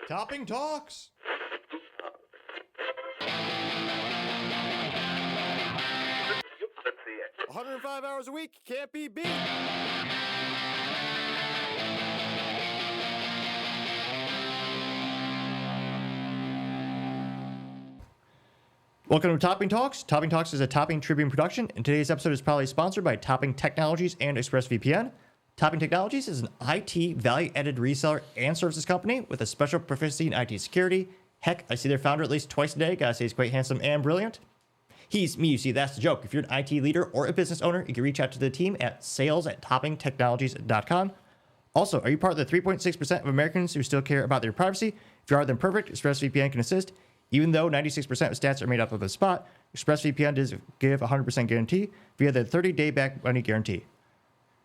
Topping Talks. 105 hours a week, can't be beat. Welcome to Topping Talks. Topping Talks is a Topping Tribune production, and today's episode is proudly sponsored by Topping Technologies and ExpressVPN. Topping Technologies is an IT value-added reseller and services company with a special proficiency in IT security. Heck, I see their founder at least twice a day. Gotta say he's quite handsome and brilliant. He's me, you see, that's the joke. If you're an IT leader or a business owner, you can reach out to the team at sales@toppingtechnologies.com. Also, are you part of the 3.6% of Americans who still care about their privacy? If you are, then perfect. ExpressVPN can assist. Even though 96% of stats are made up of a spot, ExpressVPN does give a 100% guarantee via the 30-day back money guarantee.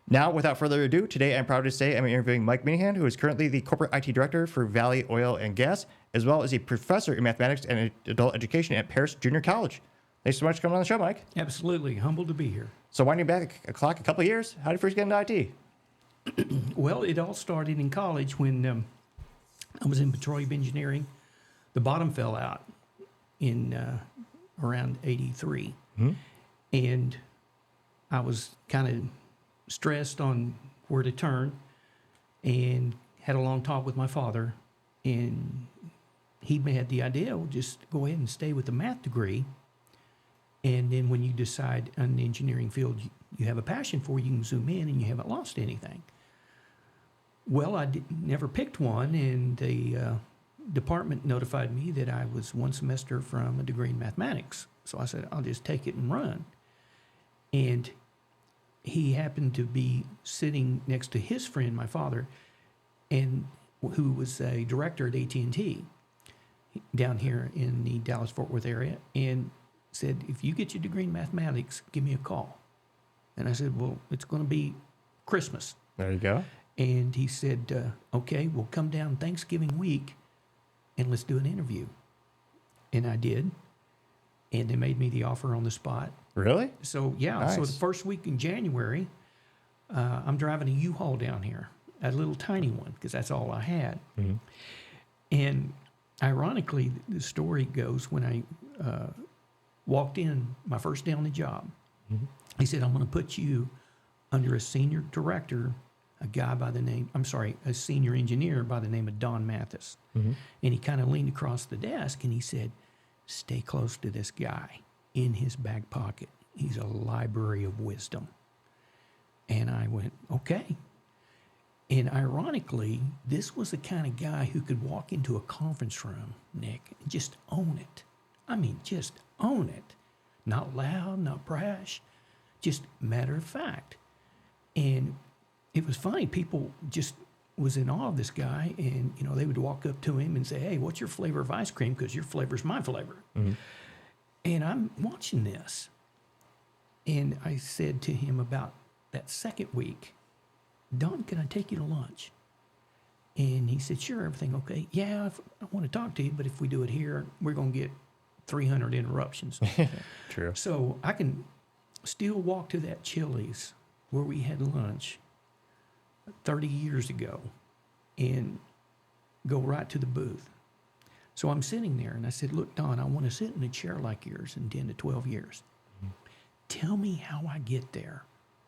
Now, without further ado, today I'm proud to say I'm interviewing Mike Minihan, who is currently the Corporate IT Director for Vallee Oil and Gas, as well as a professor in mathematics and adult education at Paris Junior College. Thanks so much for coming on the show, Mike. Absolutely. Humbled to be here. So winding back a clock a couple of years, how did you first get into IT? Well, it all started in college when I was in petroleum engineering. The bottom fell out in around 83. Mm-hmm. And I was kind of stressed on where to turn and had a long talk with my father. And he had the idea, well, just go ahead and stay with the math degree. And then when you decide on the engineering field you have a passion for, you can zoom in and you haven't lost anything. Well, I never picked one, and the department notified me that I was one semester from a degree in mathematics. So I said, I'll just take it and run. And he happened to be sitting next to his friend, my father, and who was a director at AT&T down here in the Dallas-Fort Worth area, and said, if you get your degree in mathematics, give me a call. And I said, well, it's going to be Christmas. There you go. And he said, okay, we'll come down Thanksgiving week and let's do an interview. And I did. And they made me the offer on the spot. Really? So, yeah. Nice. So the first week in January, I'm driving a U-Haul down here, a little tiny one, because that's all I had. Mm-hmm. And ironically, the story goes, when I walked in my first day on the job, mm-hmm. He said, I'm going to put you under a senior director, a senior engineer by the name of Don Mathis. Mm-hmm. And he kind of leaned across the desk and he said, stay close to this guy. In his back pocket, he's a library of wisdom. And I went, okay. And ironically, this was the kind of guy who could walk into a conference room, Nick, and just own it. I mean, just own it. Not loud, not brash, just matter of fact. And it was funny. People just was in awe of this guy, and they would walk up to him and say, "Hey, what's your flavor of ice cream? Because your flavor's my flavor." Mm-hmm. And I'm watching this, and I said to him about that second week, "Don, can I take you to lunch?" And he said, "Sure, everything okay? Yeah, I want to talk to you, but if we do it here, we're going to get 300 interruptions." True. So I can still walk to that Chili's where we had lunch 30 years ago and go right to the booth. So I'm sitting there, and I said, "Look, Don, I want to sit in a chair like yours in 10 to 12 years. Mm-hmm. Tell me how I get there.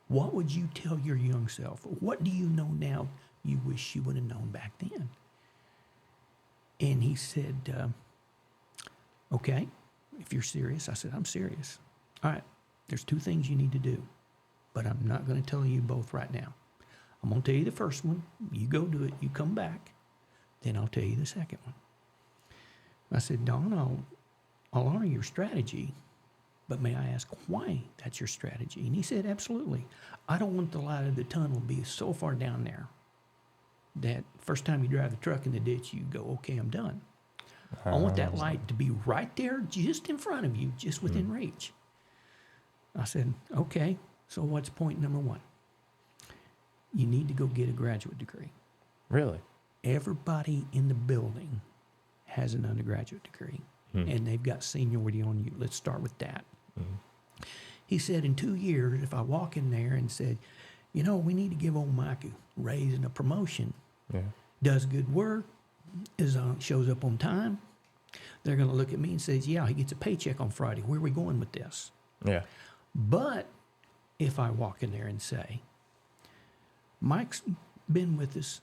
What would you tell your young self? What do you know now you wish you would have known back then?" And he said, "Okay, if you're serious." I said, "I'm serious. All right, there's two things you need to do, but I'm not going to tell you both right now. I'm going to tell you the first one. You go do it. You come back. Then I'll tell you the second one." I said, "Don, I'll honor your strategy, but may I ask why that's your strategy?" And he said, "Absolutely. I don't want the light of the tunnel to be so far down there that first time you drive the truck in the ditch, you go, okay, I'm done. I want that light to be right there, just in front of you, just within reach." I said, "Okay, so what's point number one? You need to go get a graduate degree." Really? Everybody in the building has an undergraduate degree, and they've got seniority on you. Let's start with that. Mm-hmm. He said, in 2 years, if I walk in there and said, we need to give old Mike a raise and a promotion, does good work, shows up on time, they're going to look at me and says, yeah, he gets a paycheck on Friday. Where are we going with this? Yeah. But if I walk in there and say, Mike's been with us,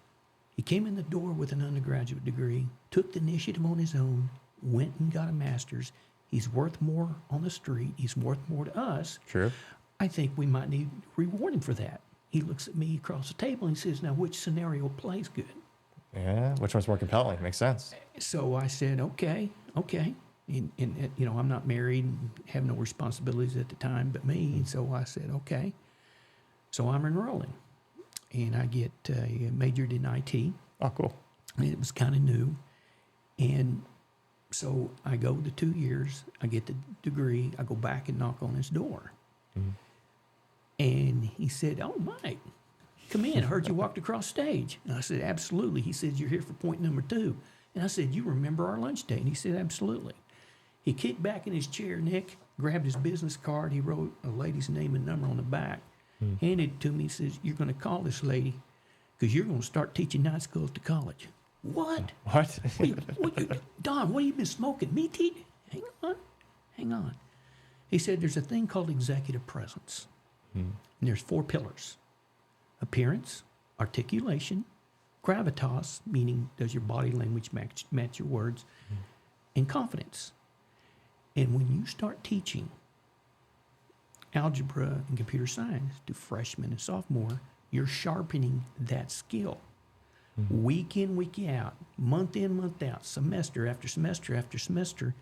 he came in the door with an undergraduate degree, took the initiative on his own, went and got a master's, he's worth more on the street, he's worth more to us. True. I think we might need to reward him for that. He looks at me across the table and he says, now which scenario plays good? Yeah. Which one's more compelling? Makes sense. So I said, okay. And I'm not married and have no responsibilities at the time but me. And so I said, okay. So I'm enrolling. And I get majored in IT. Oh, cool. And it was kind of new. And so I go the 2 years. I get the degree. I go back and knock on his door. Mm-hmm. And he said, oh, Mike, come in. I heard you walked across stage. And I said, absolutely. He said, you're here for point number 2. And I said, you remember our lunch date? And he said, absolutely. He kicked back in his chair, Nick, grabbed his business card. He wrote a lady's name and number on the back, handed it to me. He says, you're going to call this lady because you're going to start teaching night school at the college. What? What? Don, what have you been smoking? Me teach? Hang on. He said, there's a thing called executive presence. And there's 4 pillars: appearance, articulation, gravitas, meaning does your body language match your words, and confidence. And when you start teaching algebra and computer science to freshmen and sophomore, you're sharpening that skill. Week in, week out, month in, month out, semester after semester after semester,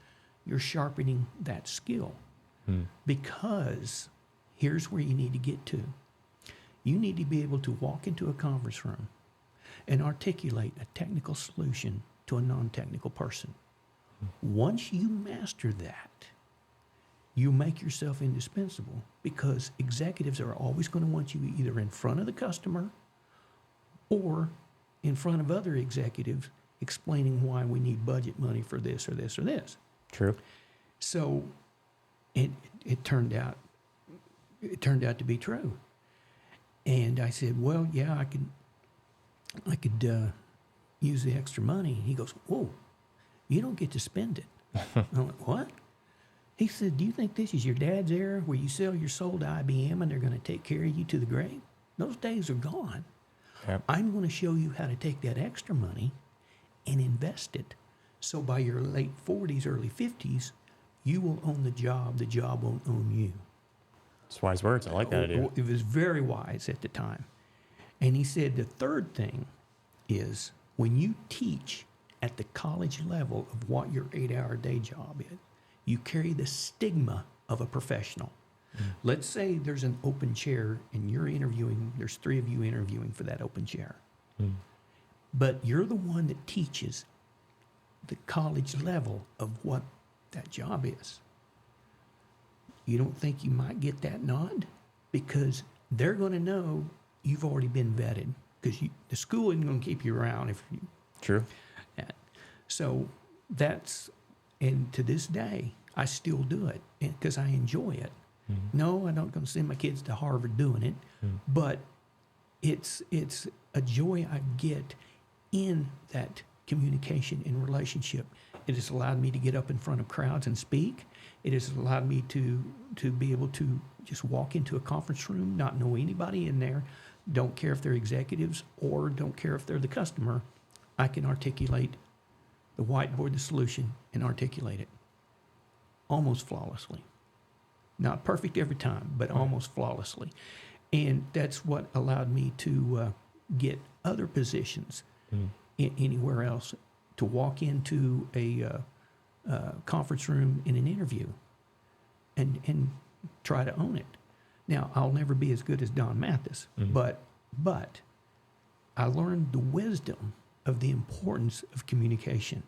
you're sharpening that skill. Because here's where you need to get to. You need to be able to walk into a conference room and articulate a technical solution to a non-technical person. Once you master that, you make yourself indispensable because executives are always going to want you either in front of the customer or in front of other executives explaining why we need budget money for this or this or this. True. So it turned out to be true. And I said, well, yeah, I could use the extra money. He goes, whoa, you don't get to spend it. I'm like, what? He said, do you think this is your dad's era where you sell your soul to IBM and they're going to take care of you to the grave? Those days are gone. Yep. I'm going to show you how to take that extra money and invest it. So by your late 40s, early 50s, you will own the job won't own you. It's wise words. I like that idea. It was very wise at the time. And he said the third thing is when you teach at the college level of what your 8-hour day job is, you carry the stigma of a professional. Let's say there's an open chair and you're interviewing, there's 3 of you interviewing for that open chair. But you're the one that teaches the college level of what that job is. You don't think you might get that nod? Because they're going to know you've already been vetted. Because the school isn't going to keep you around if you... True. So that's... And to this day, I still do it because I enjoy it. No, I'm not going to send my kids to Harvard doing it. But it's a joy I get in that communication and relationship. It has allowed me to get up in front of crowds and speak. It has allowed me to be able to just walk into a conference room, not know anybody in there, don't care if they're executives or don't care if they're the customer. I can articulate the whiteboard, the solution, and articulate it almost flawlessly. Not perfect every time, but almost flawlessly. And that's what allowed me to get other positions anywhere else, to walk into a conference room in an interview and try to own it. Now, I'll never be as good as Don Mathis, but I learned the wisdom of the importance of communication.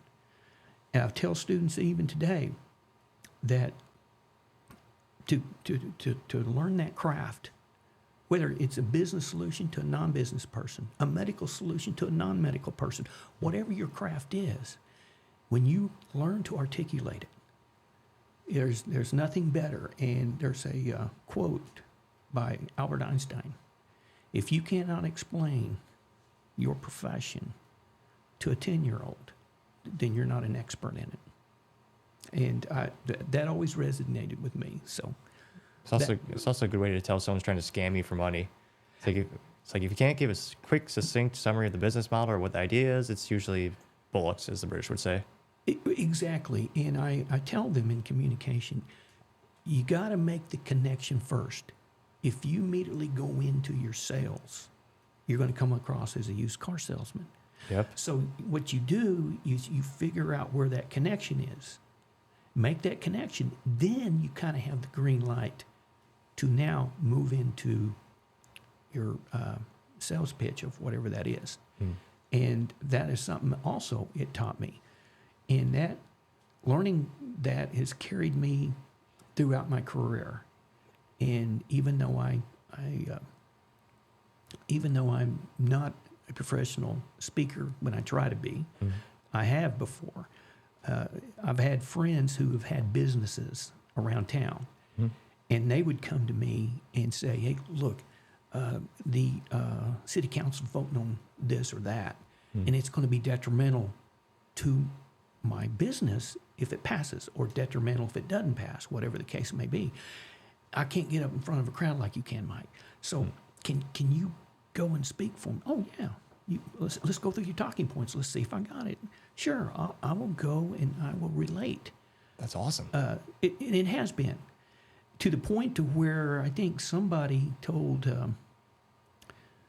And I tell students even today that to learn that craft, whether it's a business solution to a non-business person, a medical solution to a non-medical person, whatever your craft is, when you learn to articulate it, there's nothing better. And there's a quote by Albert Einstein: if you cannot explain your profession to a 10-year-old, then you're not an expert in it. And that always resonated with me. So It's also a good way to tell someone's trying to scam you for money. It's like if you can't give a quick, succinct summary of the business model or what the idea is, it's usually bullocks, as the British would say. Exactly. And I tell them in communication, you got to make the connection first. If you immediately go into your sales, you're going to come across as a used car salesman. Yep. So what you do is you figure out where that connection is. Make that connection. Then you kind of have the green light to now move into your sales pitch of whatever that is. And that is something also it taught me. And that learning that has carried me throughout my career. And even though I'm not a professional speaker when I try to be, I have before. I've had friends who have had businesses around town, and they would come to me and say, "Hey, look, the city council voting on this or that, and it's going to be detrimental to my business if it passes, or detrimental if it doesn't pass, whatever the case may be. I can't get up in front of a crowd like you can, Mike. So can you go and speak for me?" "Oh, yeah. Let's go through your talking points. Let's see if I got it." "Sure, I will go and I will relate." That's awesome. It has been to the point to where I think somebody told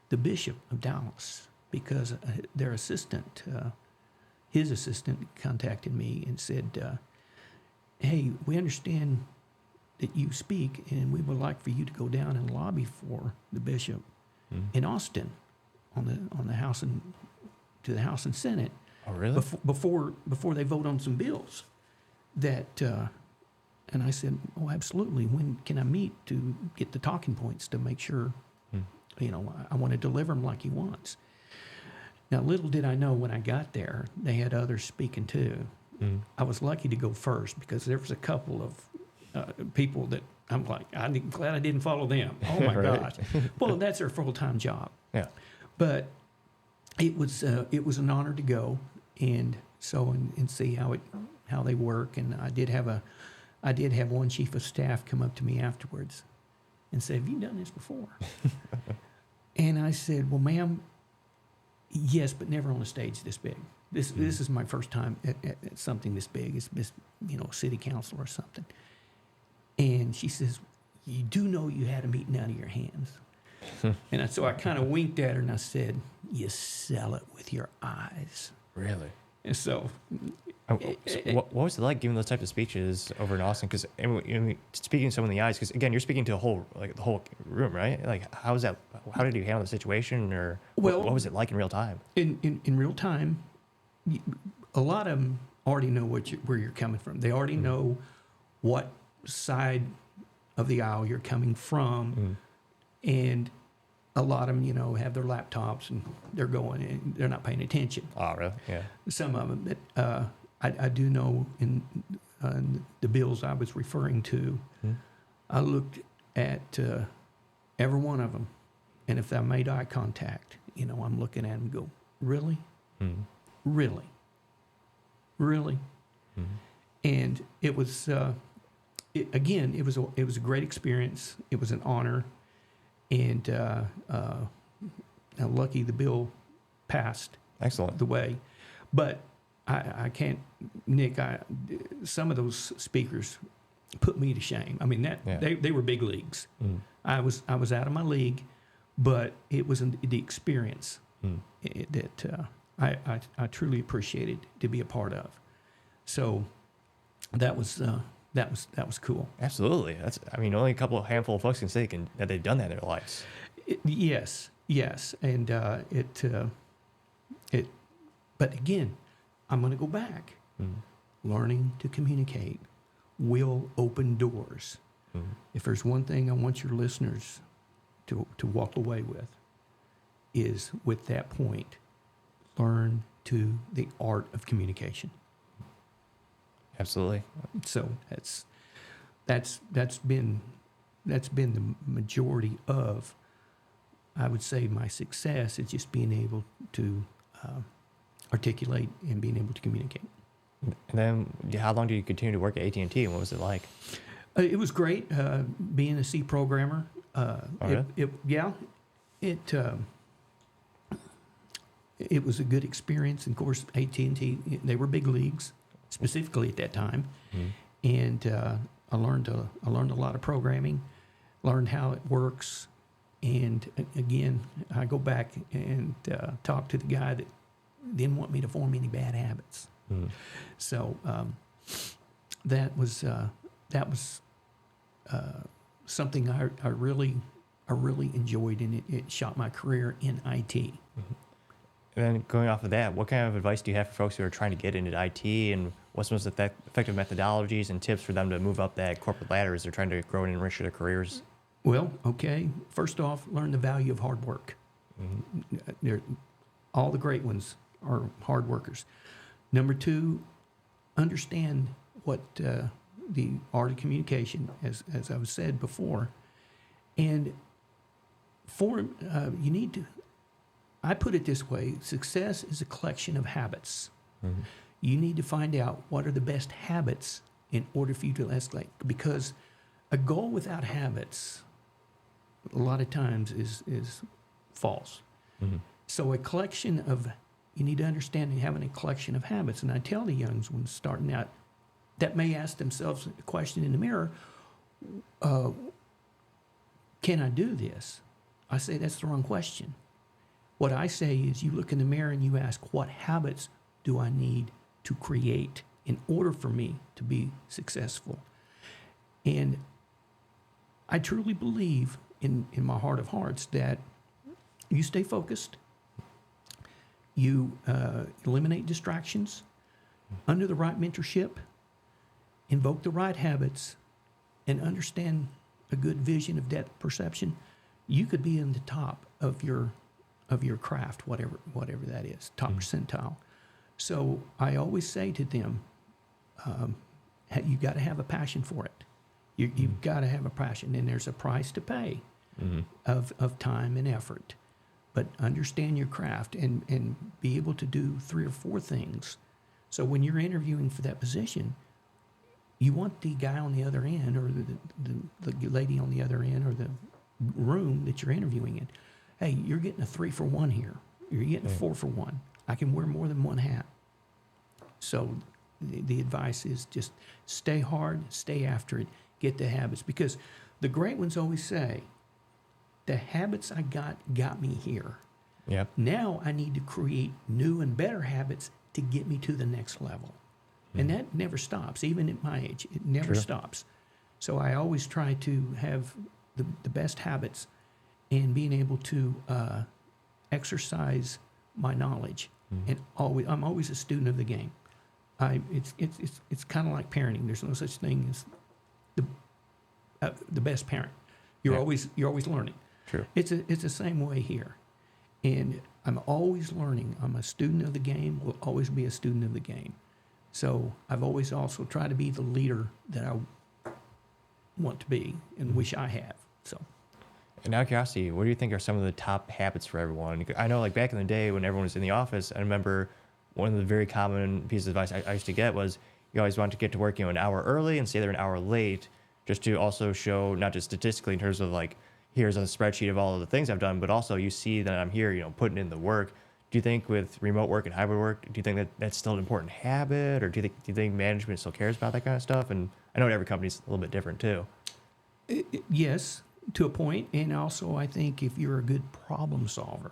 the Bishop of Dallas, because their assistant, his assistant contacted me and said, "Hey, we understand that you speak, and we would like for you to go down and lobby for the bishop in Austin on the House and to the House and Senate." Oh, really? Before they vote on some bills. That and I said, "Oh, absolutely. When can I meet to get the talking points to make sure, I want to deliver them like he wants." Now, little did I know when I got there, they had others speaking too. I was lucky to go first because there was a couple of people that I'm like, I'm glad I didn't follow them. Oh my Right. gosh! Well, that's their full-time job. Yeah. But it was an honor to go and see how they work. And I did have one chief of staff come up to me afterwards and say, "Have you done this before?" And I said, "Well, ma'am, yes, but never on a stage this big. This is my first time at something this big. It's city council or something." And she says, "You do know you had a meeting out of your hands." And so I kind of winked at her and I said, "You sell it with your eyes." Really? And so, What was it like giving those types of speeches over in Austin? Because speaking to someone in the eyes, because again, you're speaking to the whole room, right? Like, how did you handle the situation, or what was it like in real time? in real time, a lot of them already know where you're coming from. They already know what side of the aisle you're coming from, and a lot of them, have their laptops and they're going and they're not paying attention. Oh, really? Yeah. Some of them, but I do know in the bills I was referring to, I looked at every one of them, and if I made eye contact, I'm looking at them and go, "Really? Really? Really?" And it was, it was a great experience. It was an honor. And I'm lucky the bill passed. Excellent. The way. But I can't, Nick, some of those speakers put me to shame. I mean, they were big leagues. I was out of my league, but it was the experience that I truly appreciated to be a part of. So that was cool. Absolutely. Only a handful of folks can say that they've done that in their lives. Yes, and but again, I'm going to go back. Learning to communicate will open doors. If there's one thing I want your listeners to walk away with, is with that point, learn the art of communication. Absolutely. So that's been the majority of, I would say, my success is just being able to articulate and being able to communicate. And then how long did you continue to work at AT&T, and what was it like? It was great being a C programmer. Really? It was a good experience. And of course, AT&T, they were big leagues, specifically at that time. And I learned a lot of programming, learned how it works. And again, I go back and talk to the guy that didn't want me to form any bad habits. So that was something I really enjoyed, and it shot my career in IT. And then going off of that, what kind of advice do you have for folks who are trying to get into IT, and what's the most effective methodologies and tips for them to move up that corporate ladder as they're trying to grow and enrich their careers? Well, okay. First off, learn the value of hard work. All the great ones are hard workers. Number two, understand what the art of communication, as I've said before, and you need to. I put it this way: success is a collection of habits. You need to find out what are the best habits in order for you to escalate, because a goal without habits, a lot of times, is false. So you need to understand and having a collection of habits. And I tell the youngs when starting out that may ask themselves a question in the mirror, can I do this? I say that's the wrong question. What I say is you look in the mirror and you ask, what habits do I need to create in order for me to be successful? And I truly believe in my heart of hearts that you stay focused, you eliminate distractions, under the right mentorship, invoke the right habits, and understand a good vision of depth perception, you could be in the top of your craft, whatever that is, top percentile. So I always say to them, you got to have a passion for it. You've got to have a passion, and there's a price to pay of time and effort. But understand your craft and be able to do 3 or 4 things. So when you're interviewing for that position, you want the guy on the other end, or the lady on the other end, or the room that you're interviewing in. Hey, you're getting a 3 for 1 here. You're getting a 4 for 1. I can wear more than one hat. So the advice is just stay hard, stay after it, get the habits. Because the great ones always say, the habits I got me here. Yep. Now I need to create new and better habits to get me to the next level. And that never stops, even at my age. It never stops. So I always try to have the best habits and being able to exercise my knowledge. And I'm always a student of the game. It's kind of like parenting. There's no such thing as the best parent. You're always learning. True. It's the same way here. And I'm always learning. I'm a student of the game, will always be a student of the game. So I've always also tried to be the leader that I want to be and wish I have. So. And out of curiosity, what do you think are some of the top habits for everyone? I know, like back in the day when everyone was in the office, I remember one of the very common pieces of advice I used to get was you always want to get to work, an hour early and stay there an hour late, just to also show, not just statistically in terms of like, here's a spreadsheet of all of the things I've done, but also you see that I'm here, putting in the work. Do you think with remote work and hybrid work, do you think that that's still an important habit, or do you think management still cares about that kind of stuff? And I know every company's a little bit different too. Yes, to a point. And also, I think if you're a good problem solver,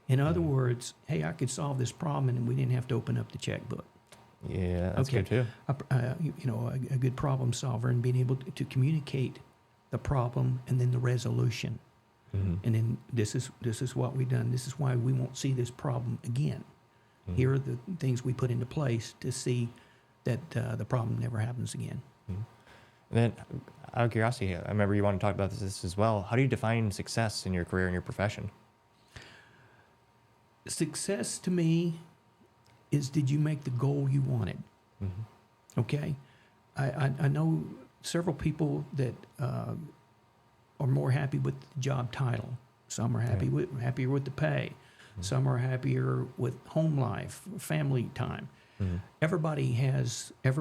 in other words, hey, I could solve this problem and we didn't have to open up the checkbook. Yeah, that's good too. A good problem solver and being able to communicate the problem and then the resolution. And then this is what we've done. This is why we won't see this problem again. Here are the things we put into place to see that the problem never happens again. And then, out of curiosity, I remember you want to talk about this as well. How do you define success in your career and your profession? Success to me is, did you make the goal you wanted? Okay? I know several people that are more happy with the job title. Some are happier with the pay. Some are happier with home life, family time. Everybody has their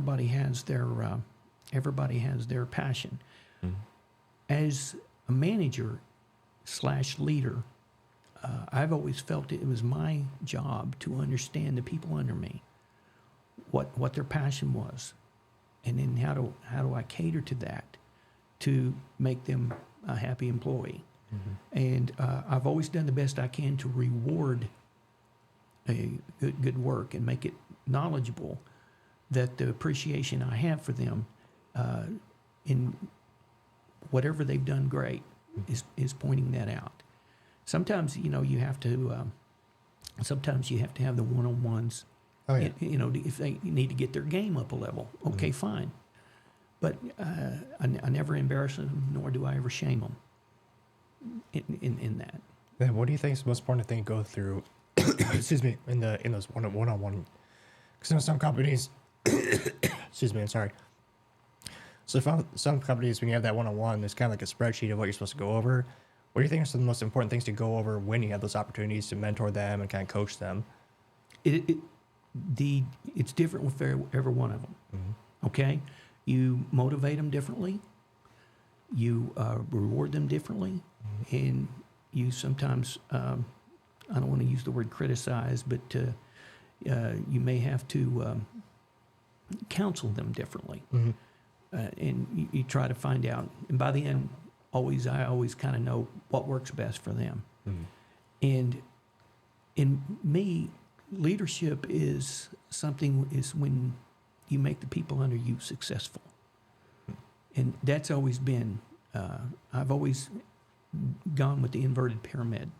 passion. As a manager / leader, I've always felt it was my job to understand the people under me, what their passion was, and then how do I cater to that to make them a happy employee. And I've always done the best I can to reward a good work and make it knowledgeable, that the appreciation I have for them in whatever they've done great is pointing that out. Sometimes, you have to have the one-on-ones. Oh, yeah. If they need to get their game up a level, okay, fine. But I never embarrass them, nor do I ever shame them in that. Then what do you think is the most important thing to go through? Excuse me, in those one-on-one. Because some companies, excuse me, I'm sorry. So some companies, when you have that one-on-one, there's kind of like a spreadsheet of what you're supposed to go over. What do you think are some of the most important things to go over when you have those opportunities to mentor them and kind of coach them? It's different with every one of them. Okay, you motivate them differently. You reward them differently, and you sometimes I don't want to use the word criticize, but you may have to counsel them differently, and you try to find out. And by the end, I always kind of know what works best for them. And in me, leadership is when you make the people under you successful. And that's always been, I've always gone with the inverted pyramid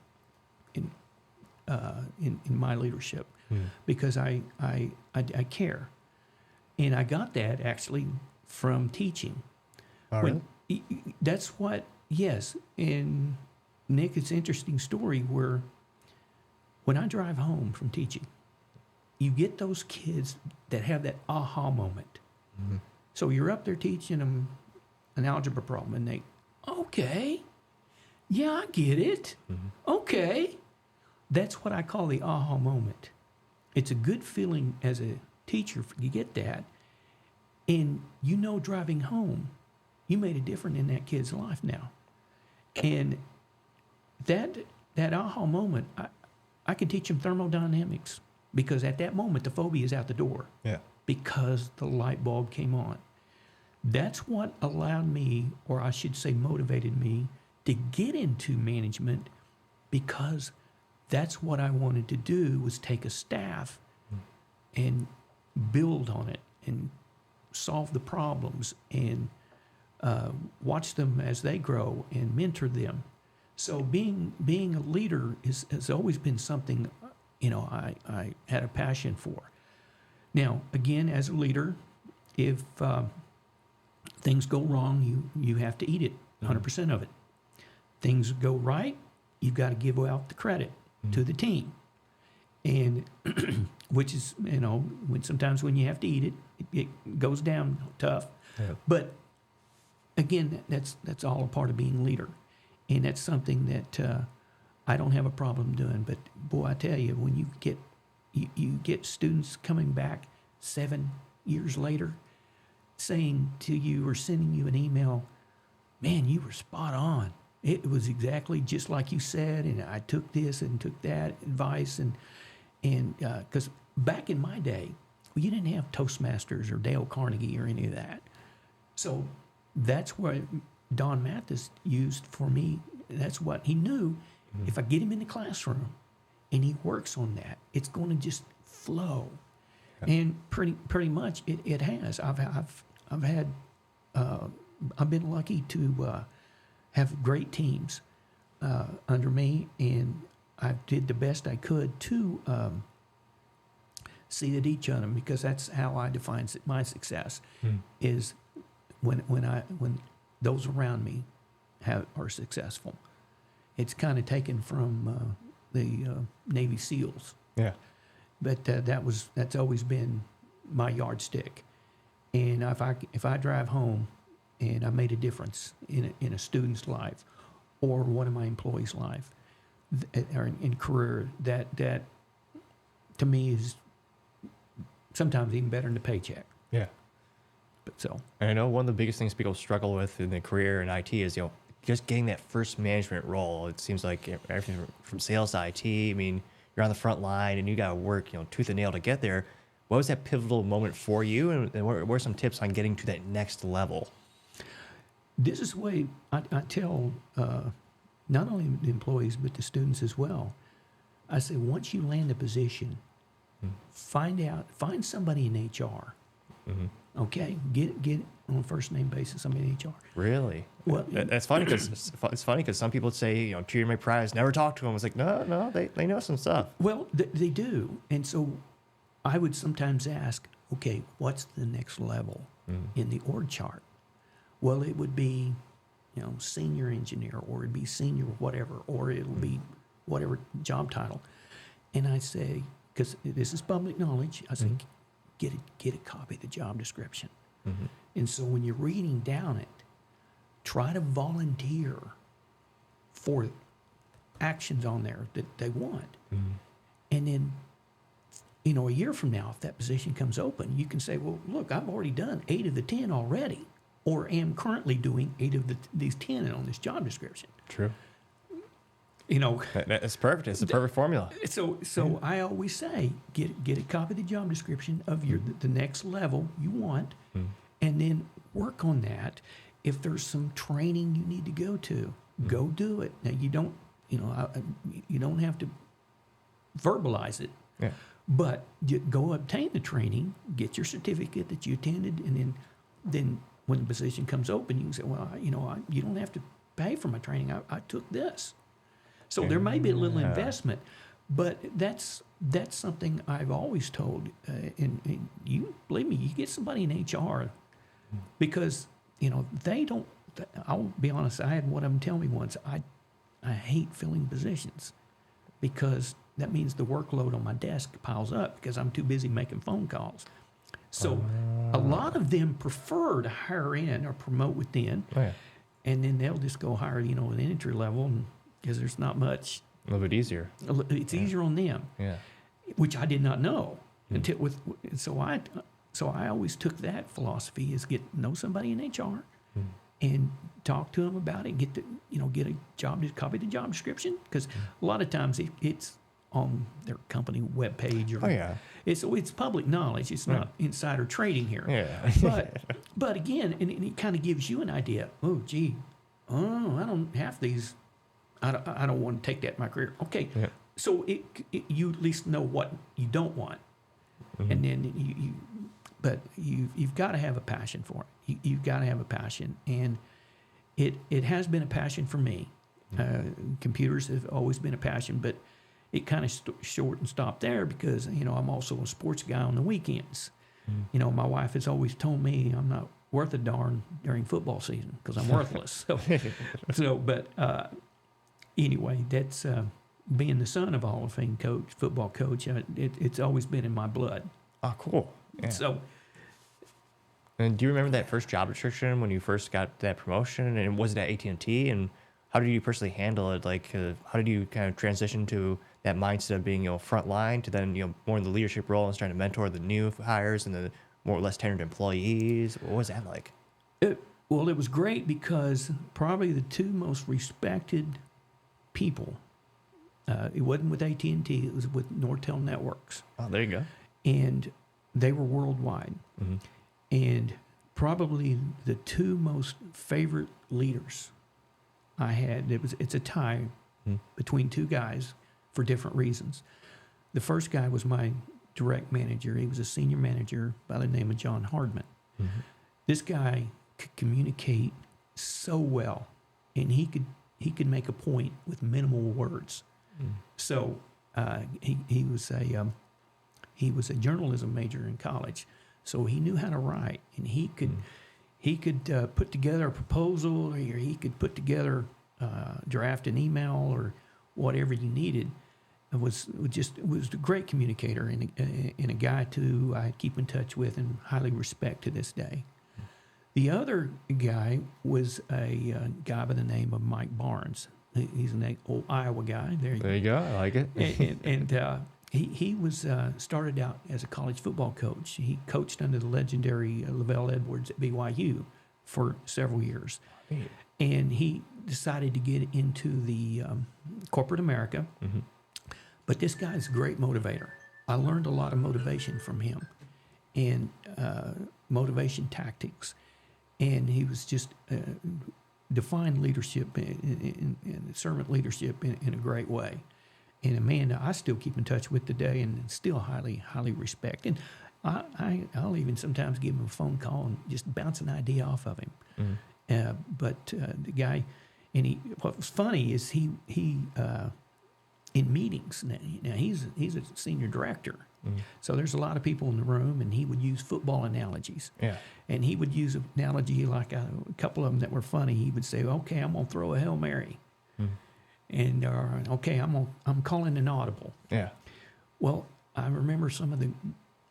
in my leadership because I care. And I got that actually from teaching. Really? That's what, yes. And Nick, it's an interesting story where when I drive home from teaching, you get those kids that have that aha moment. So you're up there teaching them an algebra problem, and they, okay, yeah, I get it. Okay. That's what I call the aha moment. It's a good feeling as a teacher. You get that. And driving home, you made a difference in that kid's life now. And that aha moment, I can teach them thermodynamics because at that moment, the phobia is out the door. Yeah. Because the light bulb came on. That's what allowed me, or I should say motivated me, to get into management, because that's what I wanted to do, was take a staff and build on it and solve the problems and watch them as they grow and mentor them. So being a leader has always been something, I had a passion for. Now, again, as a leader, if things go wrong, you have to eat it, 100% of it. Things go right, you've got to give out the credit to the team. And which is, sometimes when you have to eat it, it goes down tough. Yeah. But again, that's all a part of being a leader. And that's something that I don't have a problem doing. But boy, I tell you, when you get students coming back 7 years later saying to you or sending you an email, man, you were spot on. It was exactly just like you said, and I took this and took that advice. And because back in my day, you didn't have Toastmasters or Dale Carnegie or any of that. So that's what Don Mathis used for me. That's what he knew. If I get him in the classroom and he works on that, it's going to just flow. Yeah. And pretty much it has. I've been lucky to have great teams under me, and I did the best I could to see that each of them, because that's how I define my success, is when those around me are successful. It's kind of taken from the Navy SEALs. Yeah. But that's always been my yardstick. And if I drive home and I made a difference in a student's life or one of my employees' life, or in career that to me is sometimes even better than the paycheck. Yeah. But so And I know one of the biggest things people struggle with in their career in IT is, just getting that first management role. It seems like everything from sales to IT. I mean, you're on the front line and you got to work, tooth and nail to get there. What was that pivotal moment for you? And what are some tips on getting to that next level? this is the way I tell not only the employees but the students as well. I say once you land a position, find somebody in HR. Okay, get on a first name basis. I'm in HR. Really? Well, That's funny because some people say, treating my prize, never talk to them. It's like, no, they know some stuff. Well, they do, and so I would sometimes ask, okay, what's the next level in the org chart? Well, it would be, senior engineer, or it'd be senior whatever, or it'll be whatever job title. And I say, because this is public knowledge, I say, get a copy of the job description. And so when you're reading down it, try to volunteer for actions on there that they want. And then, a year from now, if that position comes open, you can say, well, look, I've already done 8 of the 10 already, or am currently doing 8 of these 10 on this job description. True. That's perfect. It's the perfect formula. So I always say, get a copy of the job description of the next level you want, and then work on that. If there's some training you need to go to, go do it. Now you don't have to verbalize it, but you go obtain the training, get your certificate that you attended, and then when the position comes open, you can say, well, you don't have to pay for my training. I took this. So there may be a little investment, but that's something I've always told. And you believe me, you get somebody in HR, because they don't. I'll be honest. I had one of them tell me once, I hate filling positions because that means the workload on my desk piles up because I'm too busy making phone calls. So a lot of them prefer to hire in or promote within, and then they'll just go hire an entry level because there's not much. A little bit easier. It's easier on them. Yeah. Which I did not know until so I always took that philosophy is know somebody in HR and talk to them about it. Get a copy of the job description, because a lot of times it's on their company webpage or it's public knowledge. It's not insider trading here. Yeah. but again, and it kind of gives you an idea. Oh, gee, I don't have these. I don't want to take that in my career. Okay, so you at least know what you don't want, and then but you've got to have a passion for it. You've got to have a passion, and it has been a passion for me. Computers have always been a passion, but it kind of short and stopped there because I'm also a sports guy on the weekends. My wife has always told me I'm not worth a darn during football season because I'm worthless. But anyway, that's being the son of a Hall of Fame football coach. It's always been in my blood. Oh, cool. Yeah. So, and do you remember that first job description when you first got that promotion? And was it at AT&T? And how did you personally handle it? Like, how did you kind of transition to that mindset of being, front line to then, more in the leadership role and starting to mentor the new hires and the more or less tenured employees? What was that like? Well, it was great because probably the two most respected people, it wasn't with AT&T, it was with Nortel Networks. Oh, there you go. And they were worldwide. And probably the two most favorite leaders I had, it's a tie between two guys for different reasons. The first guy was my direct manager. He was a senior manager by the name of John Hardman. This guy could communicate so well, and he could make a point with minimal words. So he was a journalism major in college, so he knew how to write, and he could put together a proposal, or he could put together draft an email or whatever you needed. It was a great communicator, and a guy too I keep in touch with and highly respect to this day. The other guy was a guy by the name of Mike Barnes. He's an old Iowa guy. There There you go. I like it. he was started out as a college football coach. He coached under the legendary Lavelle Edwards at BYU for several years. Neat. And he decided to get into the corporate America. Mm-hmm. But this guy's a great motivator. I learned a lot of motivation from him and motivation tactics. And he was just defined leadership and servant leadership in a great way. And a man that I still keep in touch with today and still highly, highly respect. And I'll even sometimes give him a phone call and just bounce an idea off of him. Mm-hmm. But the guy, and what was funny is he in meetings, now he's a senior director. Mm-hmm. So there's a lot of people in the room, and he would use football analogies. Yeah. And he would use an analogy like a couple of them that were funny. He would say, okay, I'm going to throw a Hail Mary. Mm-hmm. And, okay, I'm calling an audible. Yeah. Well, I remember some of the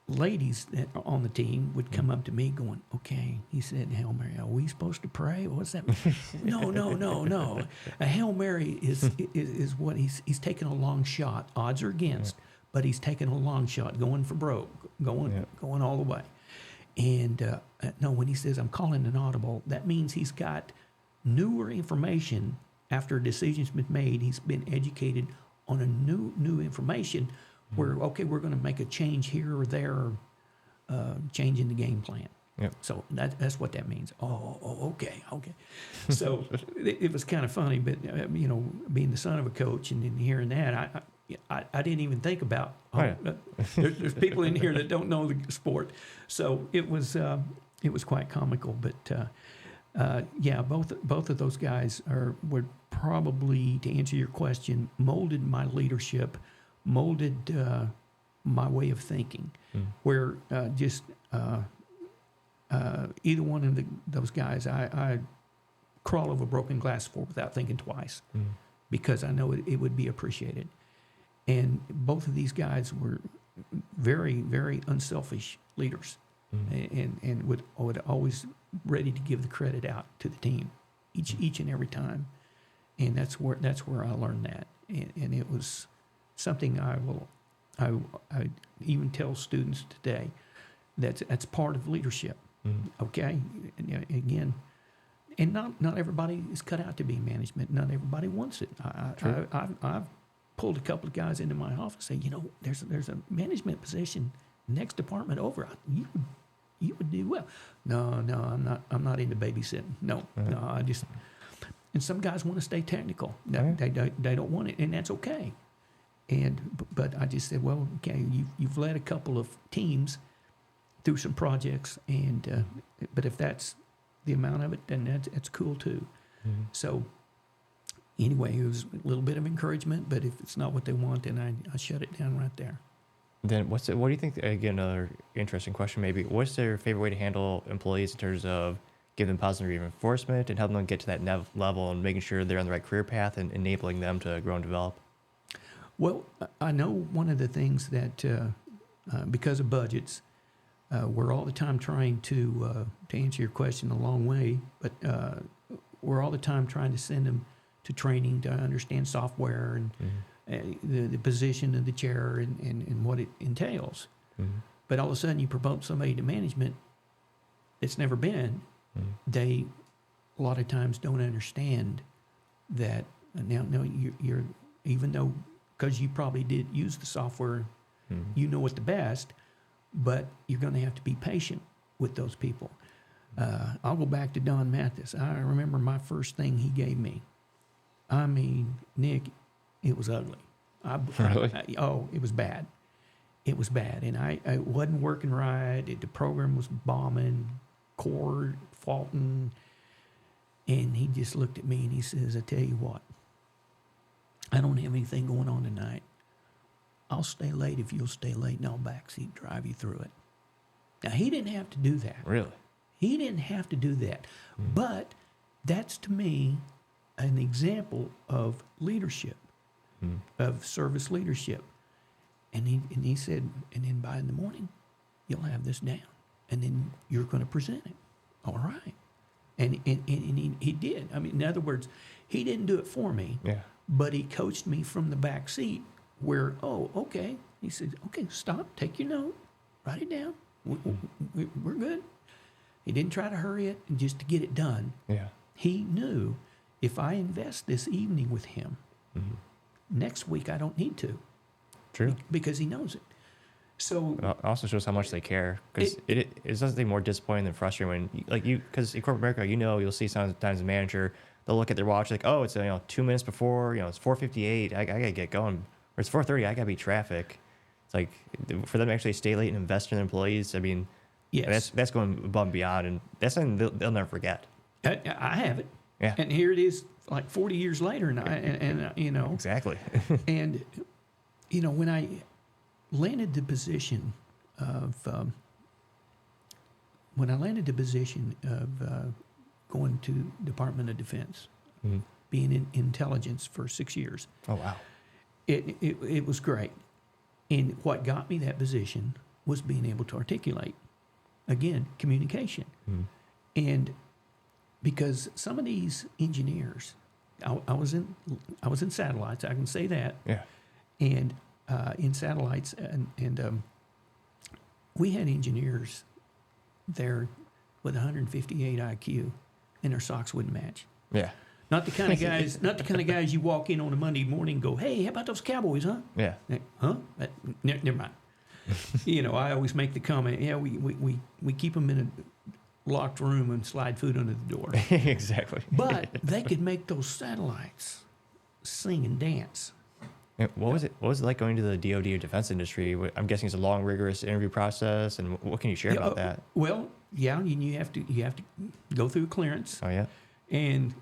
ladies that are on the team would come up to me going, okay, he said Hail Mary. Are we supposed to pray? What's that? No. A Hail Mary is what he's taking a long shot. Odds are against, but he's taking a long shot, going for broke, going all the way. And no, when he says I'm calling an audible, that means he's got newer information after a decision's been made. He's been educated on a new information where, okay, we're going to make a change here or there, changing the game plan. Yep. So that's what that means. Okay. So it was kind of funny, but being the son of a coach and then hearing that, I didn't even think about. There's people in here that don't know the sport, so it was quite comical. But both of those guys were probably, to answer your question, molded my leadership, molded my way of thinking. Where either one of those guys, I crawl over broken glass for without thinking twice, because I know it would be appreciated. And both of these guys were very, very unselfish leaders, and would always ready to give the credit out to the team each and every time. And that's where I learned that, and it was something I even tell students today that's part of leadership. Okay, and again, and not everybody is cut out to be management. Not everybody wants it. I've pulled a couple of guys into my office and say, there's a management position next department over. You would do well. No, I'm not into babysitting. No, I just. And some guys want to stay technical. They don't want it, and that's okay. But I just said, well, okay, you've led a couple of teams through some projects, and but if that's the amount of it, then that's cool too. So anyway, it was a little bit of encouragement, but if it's not what they want, then I shut it down right there. Then what do you think, again, another interesting question maybe, what's their favorite way to handle employees in terms of giving them positive reinforcement and helping them get to that level and making sure they're on the right career path and enabling them to grow and develop? Well, I know one of the things that, because of budgets, we're all the time trying to answer your question a long way, but we're all the time trying to send them to training to understand software and the position of the chair and what it entails. But all of a sudden you promote somebody to management that's never been, they a lot of times don't understand that now you're even though, because you probably did use the software, you know it the best, but you're going to have to be patient with those people. I'll go back to Don Mathis. I remember my first thing he gave me. I mean, Nick, it was ugly. Really? It was bad. It was bad. And I wasn't working right. The program was bombing, cord faulting. And he just looked at me and he says, I tell you what, I don't have anything going on tonight. I'll stay late if you'll stay late, and I'll backseat drive you through it. Now, he didn't have to do that. Really? He didn't have to do that. But that's, to me, an example of leadership, of service leadership. And he said, and then by the morning, you'll have this down. And then you're going to present it. All right. And he did. I mean, in other words, he didn't do it for me, Yeah. but he coached me from the back seat where, oh, okay. He said, okay, stop, take your note, write it down. We're good. He didn't try to hurry it and just to get it done. Yeah. He knew if I invest this evening with him, next week I don't need to. True. Because he knows it. So It also shows how much they care, because it's something more disappointing than frustrating when because in corporate America, you'll see sometimes a manager, they'll look at their watch like, oh, it's 2 minutes before, it's 4:58, I gotta get going, or it's 4:30, I gotta be traffic. It's like for them to actually stay late and invest in their employees. I mean, yes, that's going above and beyond, and that's something they'll never forget. I have it. Yeah. And here it is, like 40 years later, and Exactly. and when I landed the position of going to Department of Defense, being in intelligence for 6 years. Oh wow. It was great. And what got me that position was being able to articulate, again, communication. And because some of these engineers, I was in satellites, I can say that. Yeah. And in satellites, and we had engineers there with 158 IQ, and their socks wouldn't match. Yeah. Not the kind of guys you walk in on a Monday morning and go, hey, how about those Cowboys, huh? Yeah. Huh? Never mind. I always make the comment, yeah, we keep them in a locked room and slide food under the door. Exactly. But they could make those satellites sing and dance. Yeah, what was it like going to the DoD or defense industry? I'm guessing it's a long, rigorous interview process, and what can you share about that? Well, yeah, you have to go through clearance. Oh yeah. And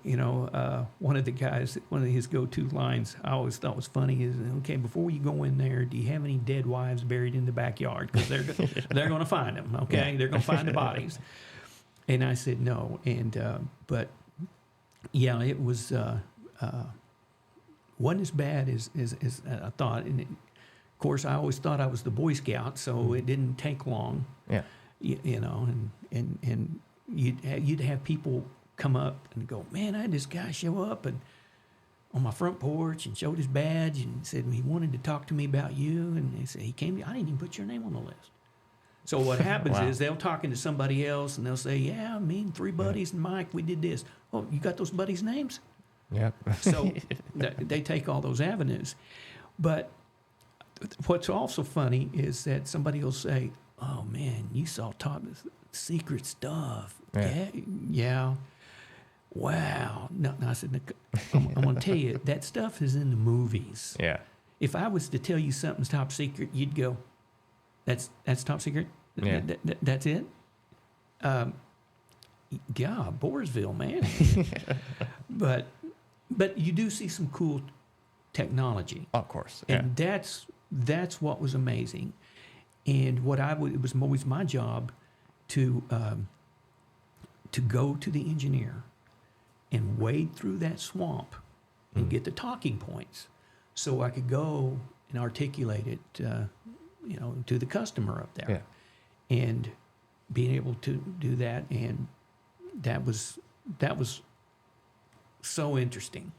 one of his go-to lines I always thought was funny is, okay, before you go in there, do you have any dead wives buried in the backyard? Because they're going to find them. Okay, they're going to find the bodies. And I said no. And but yeah, it was wasn't as bad as I thought. And of course, I always thought I was the Boy Scout, so it didn't take long. Yeah. And you'd have people come up and go, man, I had this guy show up and on my front porch and showed his badge and said he wanted to talk to me about you. And they said, I didn't even put your name on the list. So what happens Wow. is they'll talk to somebody else and they'll say, yeah, me and 3 buddies and Mike, we did this. Oh, you got those buddies' names? Yeah. So they take all those avenues. But what's also funny is that somebody will say, oh, man, you saw top secret stuff. Yeah. Yeah. Wow. No, I said, I'm going to tell you, that stuff is in the movies. Yeah. If I was to tell you something's top secret, you'd go, that's top secret? Yeah. That's it? Yeah, Boersville, man. But you do see some cool technology. Of course. Yeah. And that's what was amazing. And it was always my job to go to the engineer and wade through that swamp and get the talking points so I could go and articulate it, to the customer up there. Yeah. And being able to do that, and that was so interesting.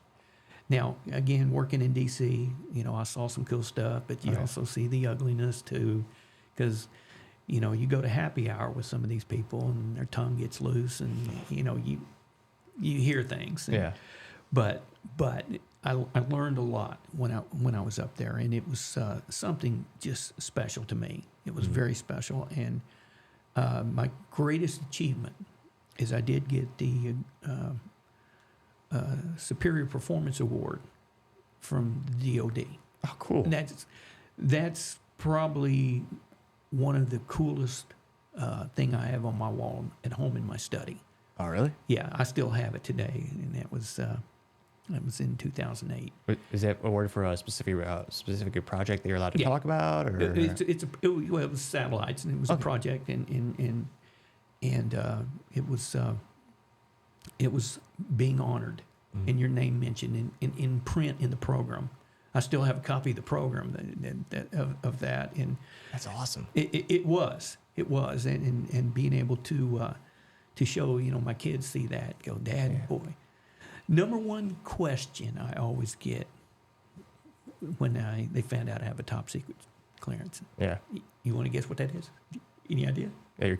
Now, again, working in D.C., I saw some cool stuff, but you also see the ugliness too, because, you go to happy hour with some of these people and their tongue gets loose and, you hear things. And, Yeah. But I learned a lot when I was up there, and it was something just special to me. It was very special, and my greatest achievement is I did get the Superior Performance Award from the DoD. Oh, cool. And that's probably one of the coolest thing I have on my wall at home in my study. Oh, really? Yeah, I still have it today, and that was in 2008. Is that awarded for a specific project that you're allowed to talk about, or It was satellites, and it was a project, and it was being honored, and your name mentioned in print in the program. I still have a copy of the program of that, and that's awesome. it was, and being able to to show, my kids see that, go, Dad, boy. Number one question I always get when they found out I have a top secret clearance. Yeah. You want to guess what that is? Any idea? That your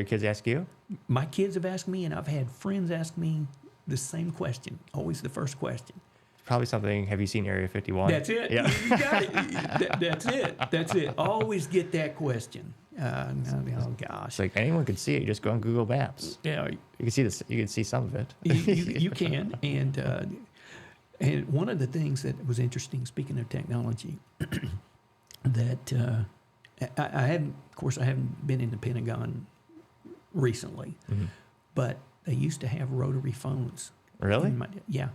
kids ask you? My kids have asked me, and I've had friends ask me the same question. Always the first question. Probably something. Have you seen Area 51? That's it. Yeah. You got it. That's it. Always get that question. Oh gosh. It's like anyone could see it. You just go on Google Maps. Yeah. You can see this. You can see some of it. You can. And one of the things that was interesting, speaking of technology, that I haven't been in the Pentagon recently, but they used to have rotary phones. Really? Yeah.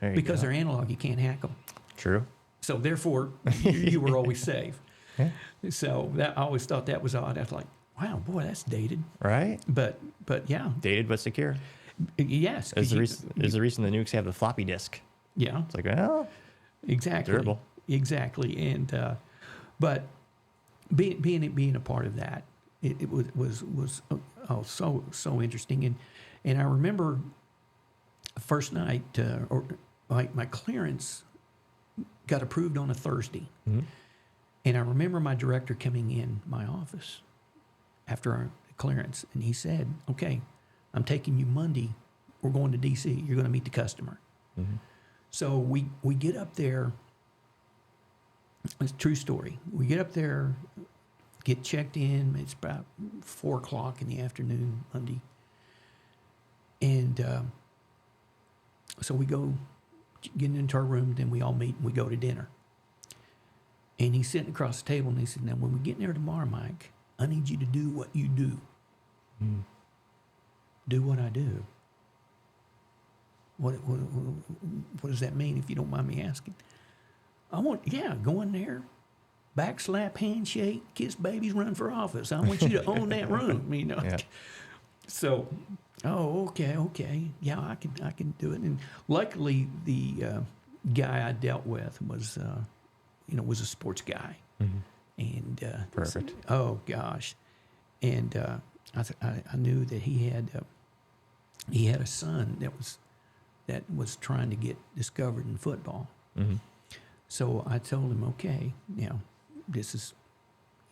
There you Because go. they're analog, you can't hack them. True. So therefore, you were always safe. Yeah. So I always thought that was odd. I was like, wow, boy, that's dated. Right? But yeah, Dated but secure. yes. There's 'cause the reason the nukes have the floppy disk. yeah, It's like, well, exactly. durable. Exactly. And but being a part of that, it was so interesting. And I remember first night, or my clearance got approved on a Thursday. And I remember my director coming in my office after our clearance, and he said, okay, I'm taking you Monday. We're going to D.C. You're going to meet the customer. So we get up there. It's a true story. We get up there, get checked in. It's about 4 o'clock in the afternoon, Monday. And so we go get into our room, then we all meet and we go to dinner. And he's sitting across the table and he said, now when we get in there tomorrow, Mike, I need you to do what you do. Do what I do. What does that mean, if you don't mind me asking? Go in there, backslap, handshake, kiss babies, run for office. I want you to own that room, Yeah. So, okay. Yeah, I can do it. And luckily, the guy I dealt with was a sports guy. And Perfect. Oh gosh, and I knew that he had a son that was trying to get discovered in football. So I told him, okay, now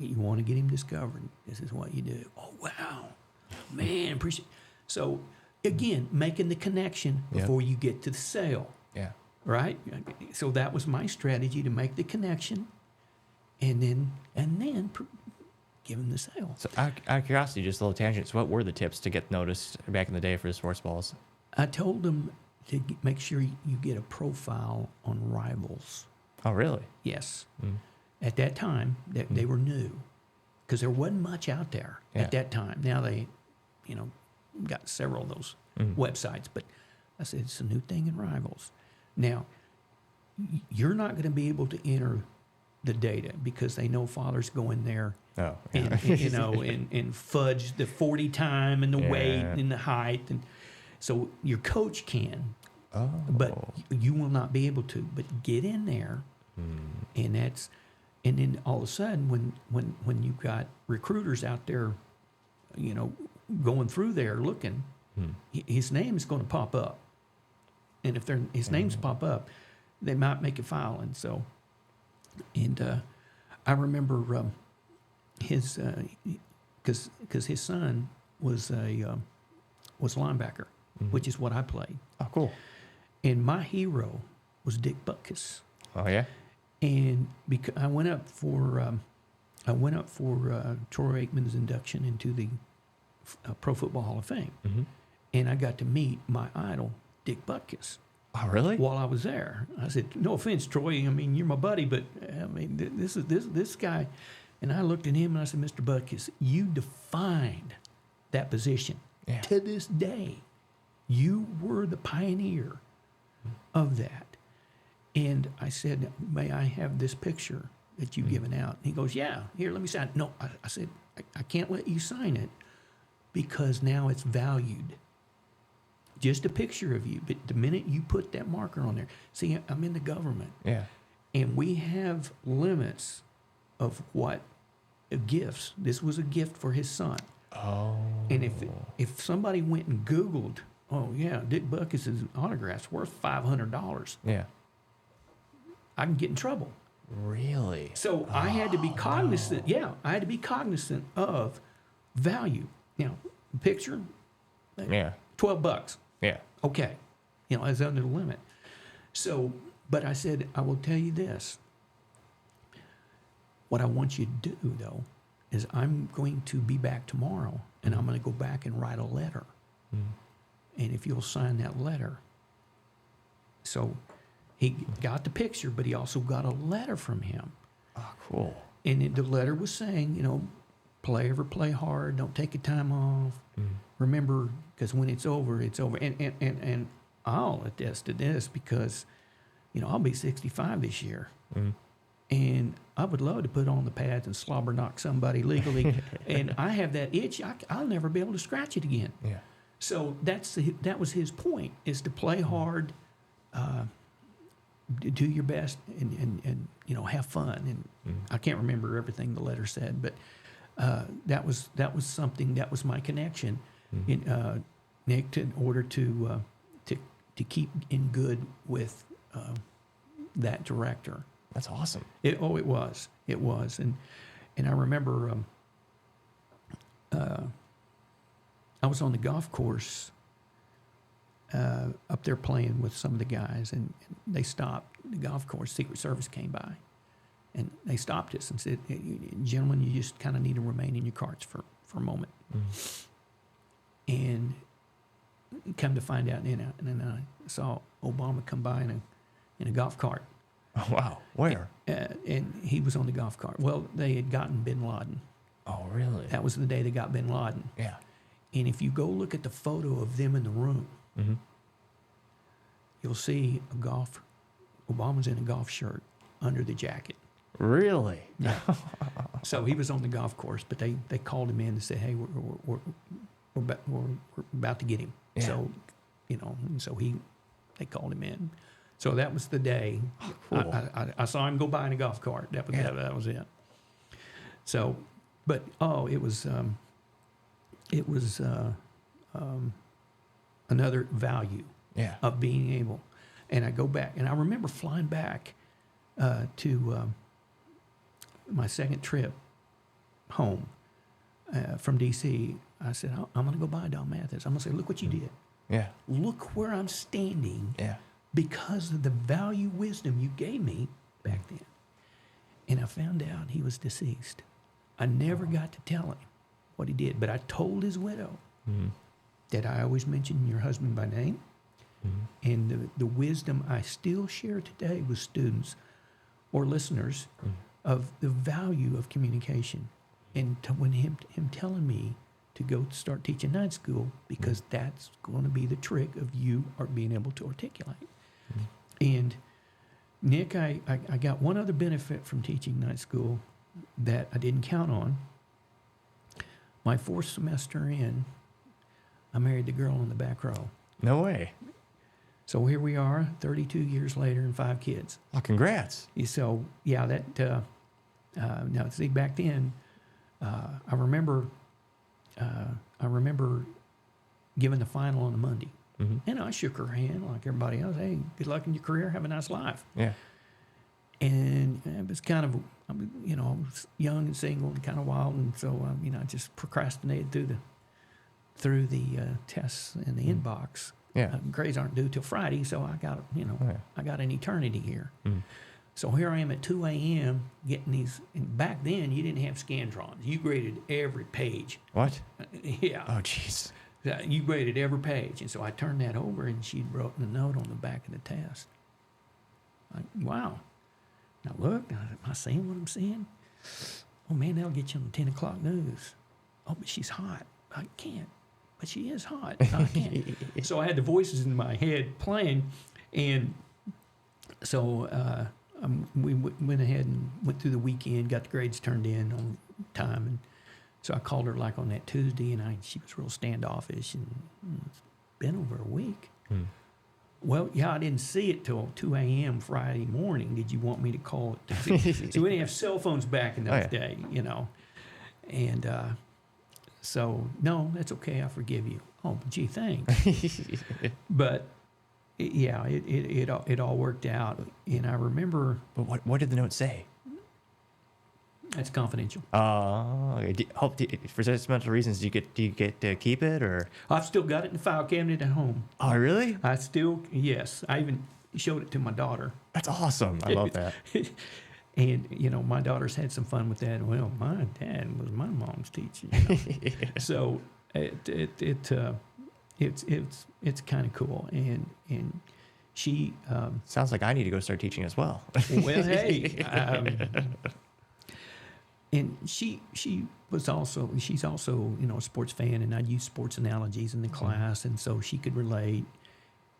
you want to get him discovered. This is what you do. Oh wow, man, appreciate. So again, making the connection before you get to the sale. Yeah. Right. So that was my strategy, to make the connection, and then give him the sale. So out of curiosity, just a little tangent. So what were the tips to get noticed back in the day for the sports balls? I told them to make sure you get a profile on rivals. Oh, really? Yes. At that time, they were new, because there wasn't much out there at that time. Now they, got several of those websites. But I said, it's a new thing in rivals. Now, you're not going to be able to enter the data, because they know fathers go in there and fudge the 40 time and the weight and the height. And so your coach can, but you will not be able to. But get in there, and then all of a sudden, when you've got recruiters out there, going through there looking, his name is going to pop up. And if his names pop up, they might make a file. And so, I remember his, because his son was a linebacker, which is what I played. Oh, cool. And my hero was Dick Butkus. Oh, yeah? And because I went up for Troy Aikman's induction into the Pro Football Hall of Fame, and I got to meet my idol, Dick Butkus. Oh, really? While I was there, I said, "No offense, Troy. I mean, you're my buddy, but this guy." And I looked at him and I said, "Mr. Butkus, you defined that position. Yeah. To this day, you were the pioneer of that." And I said, "May I have this picture that you've given out?" And he goes, "Yeah, here, let me sign it." No, I said, I can't let you sign it, because now it's valued. Just a picture of you. But the minute you put that marker on there, see, I'm in the government. Yeah. And we have limits of what gifts. This was a gift for his son. Oh. And if somebody went and Googled, oh yeah, Dick Butkus' autograph's worth $500, Yeah. I can get in trouble. Really? So I had to be cognizant. Yeah, I had to be cognizant of value. You know, picture, Yeah. $12. Yeah. Okay, you know, that's under the limit. So, but I said, I will tell you this. What I want you to do, though, is I'm going to be back tomorrow, and I'm going to go back and write a letter. And if you'll sign that letter. So he got the picture, but he also got a letter from him. Oh, cool. And the letter was saying, you know, play hard, don't take your time off. Remember, because when it's over, it's over. And I'll attest to this because, you know, I'll be 65 this year. And I would love to put on the pads and slobber knock somebody legally. And I have that itch. I'll never be able to scratch it again. Yeah. So that was his point, is to play hard, do your best, and you know, have fun. And I can't remember everything the letter said, but that was something, that was my connection, Nick, in order to keep in good with that director. That's awesome. It was, and I remember I was on the golf course up there playing with some of the guys, and they stopped the golf course. Secret Service came by, and they stopped us and said, hey, "Gentlemen, you just kind of need to remain in your carts for a moment." And come to find out, and then I saw Obama come by in a golf cart. Oh, wow. Where? And he was on the golf cart. Well, they had gotten bin Laden. Oh, really? That was the day they got bin Laden. Yeah. And if you go look at the photo of them in the room, you'll see Obama's in a golf shirt under the jacket. Really? Yeah. So he was on the golf course, but they called him in and said, "Hey, we're about to get him." Yeah. So, you know, and so they called him in. So that was the day. Cool. I saw him go by in a golf cart. That was it. So, but it was another value of being able. And I go back, and I remember flying back to my second trip home from D.C. I said, I'm going to go by Don Mathis. I'm going to say, look what you did. Yeah. Look where I'm standing. Yeah. Because of the value wisdom you gave me back then. And I found out he was deceased. I never got to tell him what he did, but I told his widow that I always mention your husband by name. And the wisdom I still share today with students or listeners of the value of communication. And when him telling me to go start teaching night school, because that's going to be the trick of you are being able to articulate. And Nick, I got one other benefit from teaching night school that I didn't count on. My fourth semester in, I married the girl in the back row. No way. So here we are, 32 years later, and 5 kids. Oh, congrats. So yeah, that now see back then, I remember giving the final on a Monday. And I shook her hand like everybody else. Hey, good luck in your career. Have a nice life. Yeah. And it was kind of, I was young and single and kind of wild. And so, I just procrastinated through the tests in the inbox. Yeah. Grades aren't due till Friday. So I got, I got an eternity here. So here I am at 2 a.m. getting these. And back then, you didn't have Scantrons. You graded every page. What? Yeah. Oh, jeez. You graded every page. And so I turned that over, and she'd written a note on the back of the test. Like, wow. Now look, am I saying what I'm saying? Oh, man, that'll get you on the 10 o'clock news. Oh, but she's hot. I can't. But she is hot. I can't. So I had the voices in my head playing. And so we went ahead and went through the weekend, got the grades turned in on time. And so I called her like on that Tuesday, and she was real standoffish. And it's been over a week. Well, yeah, I didn't see it till 2 a.m. Friday morning. Did you want me to call it? So we didn't have cell phones back in those days, And So, no, that's okay. I forgive you. Oh, gee, thanks. But, it all worked out. And I remember... But what did the note say? That's confidential. For sentimental reasons, do you get to keep it, or? I've still got it in the file cabinet at home. Oh, really? Yes. I even showed it to my daughter. That's awesome. I love that. And, my daughter's had some fun with that. Well, my dad was my mom's teacher. So it's kind of cool. And she... Sounds like I need to go start teaching as well. Well, hey... and she's also a sports fan, and I'd use sports analogies in the class, and so she could relate.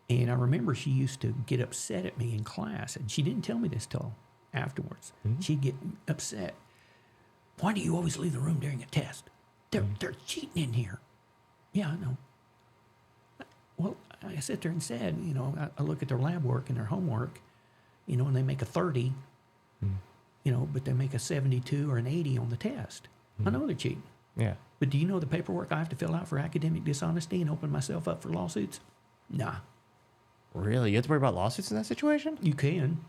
And I remember she used to get upset at me in class, and she didn't tell me this till afterwards. Mm-hmm. She'd get upset. Why do you always leave the room during a test? They're cheating in here. Yeah, I know. Well, I sit there and said, I look at their lab work and their homework, and they make a 30. But they make a 72 or an 80 on the test. I know they're cheating. Yeah. But do you know the paperwork I have to fill out for academic dishonesty and open myself up for lawsuits? Nah. Really? You have to worry about lawsuits in that situation? You can.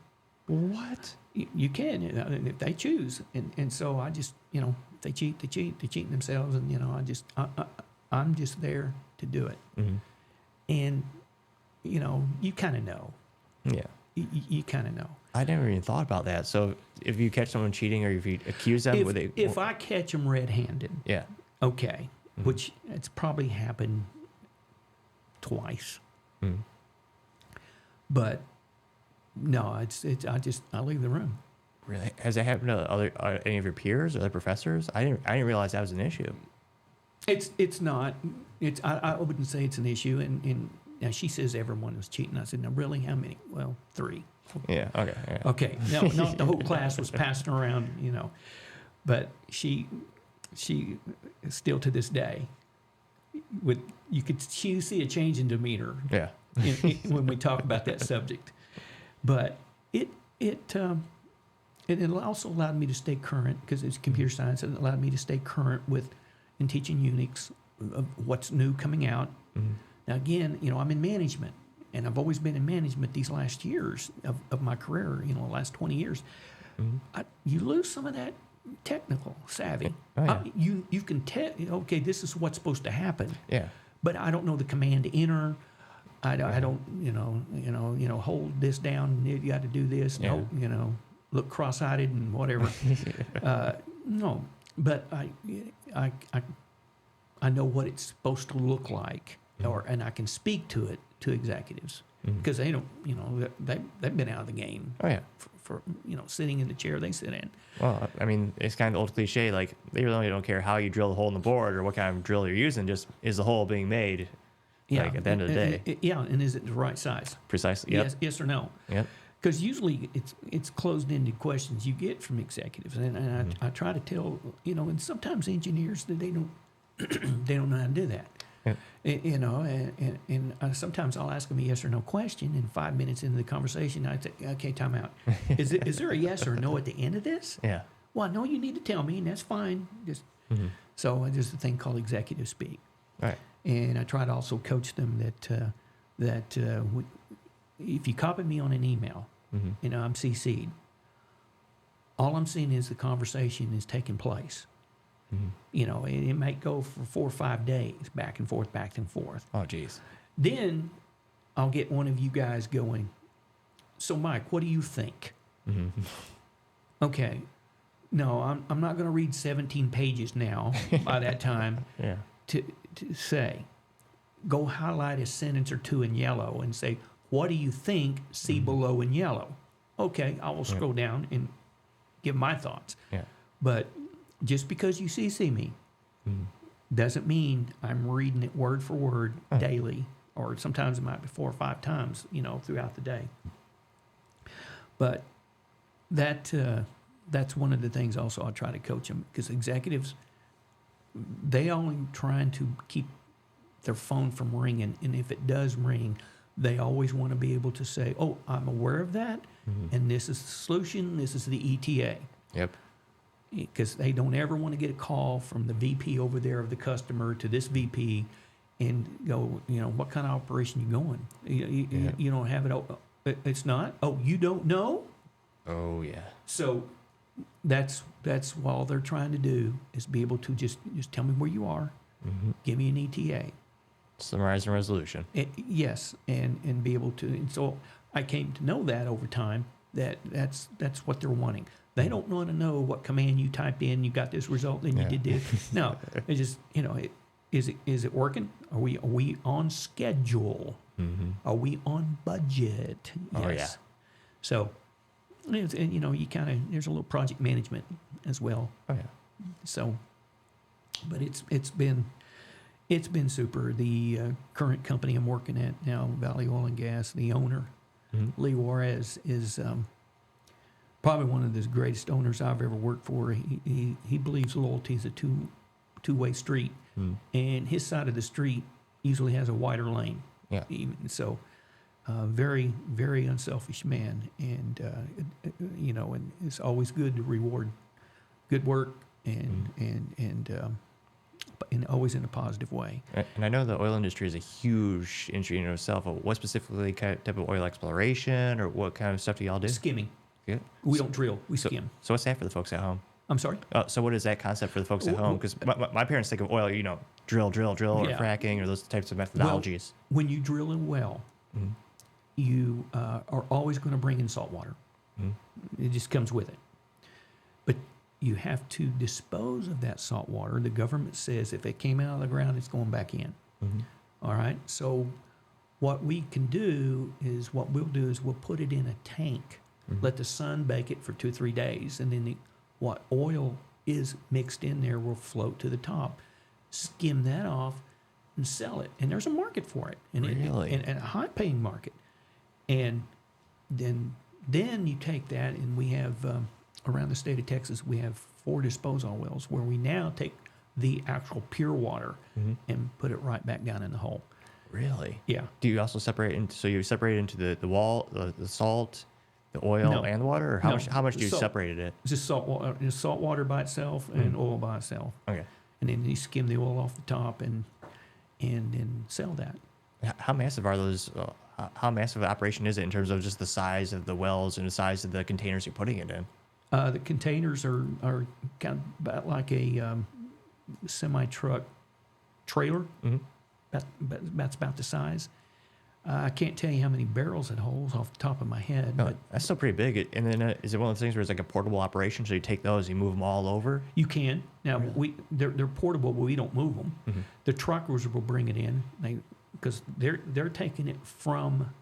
What? You can, if they choose. And so I just, if they cheat, they cheat. They're cheating themselves. And, I'm just there to do it. Mm-hmm. And, you kind of know. Yeah. You kind of know. I never even thought about that. So if you catch someone cheating or if you accuse them, if I catch them red-handed, yeah, okay, which it's probably happened twice, but no, I leave the room. Really? Has that happened to any of your peers or other professors? I didn't realize that was an issue. It's not. I wouldn't say it's an issue. And now she says everyone was cheating. I said, no, really? How many? Well, 3. Yeah. Okay. Yeah. Okay. No, not the whole class was passing around, but she still to this day, you could see a change in demeanor. Yeah. When we talk about that subject, but it also allowed me to stay current because it's computer science. It allowed me to stay current in teaching Unix of what's new coming out. Mm-hmm. Now again, I'm in management. And I've always been in management these last years of my career, the last 20 years. Mm-hmm. You lose some of that technical savvy. Oh, yeah. You can tell, okay, this is what's supposed to happen. Yeah. But I don't know the command to enter. I don't, hold this down. You got to do this. Yeah. No, look cross-eyed and whatever. No, but I know what it's supposed to look like, and I can speak to it. To executives because they don't, they've been out of the game. Oh yeah, for sitting in the chair they sit in. Well, I mean, it's kind of the old cliche. Like they really don't care how you drill the hole in the board or what kind of drill you're using. Just is the hole being made? Yeah. Like at the end of the day. And is it the right size? Precisely. Yep. Yes or no. Yep. Because usually it's closed-ended questions you get from executives, and I try to tell and sometimes engineers that they don't they don't know how to do that. Yeah. And sometimes I'll ask them a yes or no question, and 5 minutes into the conversation, I say, okay, time out. Is there a yes or a no at the end of this? Yeah. Well, no, you need to tell me, and that's fine. So there's a thing called executive speak. All right. And I try to also coach them that if you copy me on an email, I'm CC'd, all I'm seeing is the conversation is taking place. It might go for 4 or 5 days, back and forth. Oh, geez. Then I'll get one of you guys going, so Mike, what do you think? Okay. No, I'm not going to read 17 pages now by that time to say, go highlight a sentence or two in yellow and say, what do you think, see below in yellow? Okay, I will scroll down and give my thoughts. Yeah. But just because you CC me doesn't mean I'm reading it word for word daily, or sometimes it might be 4 or 5 times, throughout the day. But that's one of the things also I try to coach them, because executives, they only trying to keep their phone from ringing, and if it does ring, they always want to be able to say, oh, I'm aware of that, and this is the solution, this is the ETA. Yep. because they don't ever want to get a call from the VP over there of the customer to this VP and go, what kind of operation you going? You don't have it. It's not. Oh, you don't know? Oh, yeah. So that's what all they're trying to do is be able to just tell me where you are, give me an ETA. Summarize and resolution. Yes, and be able to. And so I came to know that over time that's what they're wanting. They don't want to know what command you typed in. You got this result, then you did this. No, it's just is it working? Are we on schedule? Are we on budget? Yes. Oh, yeah. So, and you kind of there's a little project management as well. Oh yeah. So, but it's been super. The current company I'm working at now, Vallee Oil Gas, the owner, Lee Juarez, is probably one of the greatest owners I've ever worked for. He believes loyalty is a two-way street, and his side of the street usually has a wider lane. Yeah. So, very, very unselfish man, and and it's always good to reward good work and always in a positive way. And I know the oil industry is a huge industry in itself. What specifically type of oil exploration or what kind of stuff do y'all do? Skimming. Yeah. We don't drill. We skim. So what's that for the folks at home? I'm sorry? So what is that concept for the folks at home? Because my parents think of oil, drill, or Yeah. fracking or those types of methodologies. Well, when you drill a well, you are always going to bring in salt water. It just comes with it. But you have to dispose of that salt water. The government says if it came out of the ground, it's going back in. All right? So what we'll do is we'll put it in a tank, let the sun bake it for 2-3 days, and then what oil is mixed in there will float to the top. Skim that off and sell it. And there's a market for it. And Really? and a high-paying market. And then you take that, and we have, around the state of Texas, we have 4 disposal wells where we now take the actual pure water and put it right back down in the hole. Really? Yeah. Do you also separate you separate into the salt, the oil, No. and water? Or how much do you Salt. separate it? It's just salt water by itself and oil by itself. Okay. And then you skim the oil off the top and then sell that. How massive are those? How massive an operation is it in terms of just the size of the wells and the size of the containers you're putting it in? The containers are kind of about like a semi-truck trailer. That's about the size. I can't tell you how many barrels it holds off the top of my head, but That's still pretty big. And then is it one of those things where it's like a portable operation? So you take those, you move them all over? you can. Now, they're portable, but we don't move them. The truckers will bring it in because they're taking it from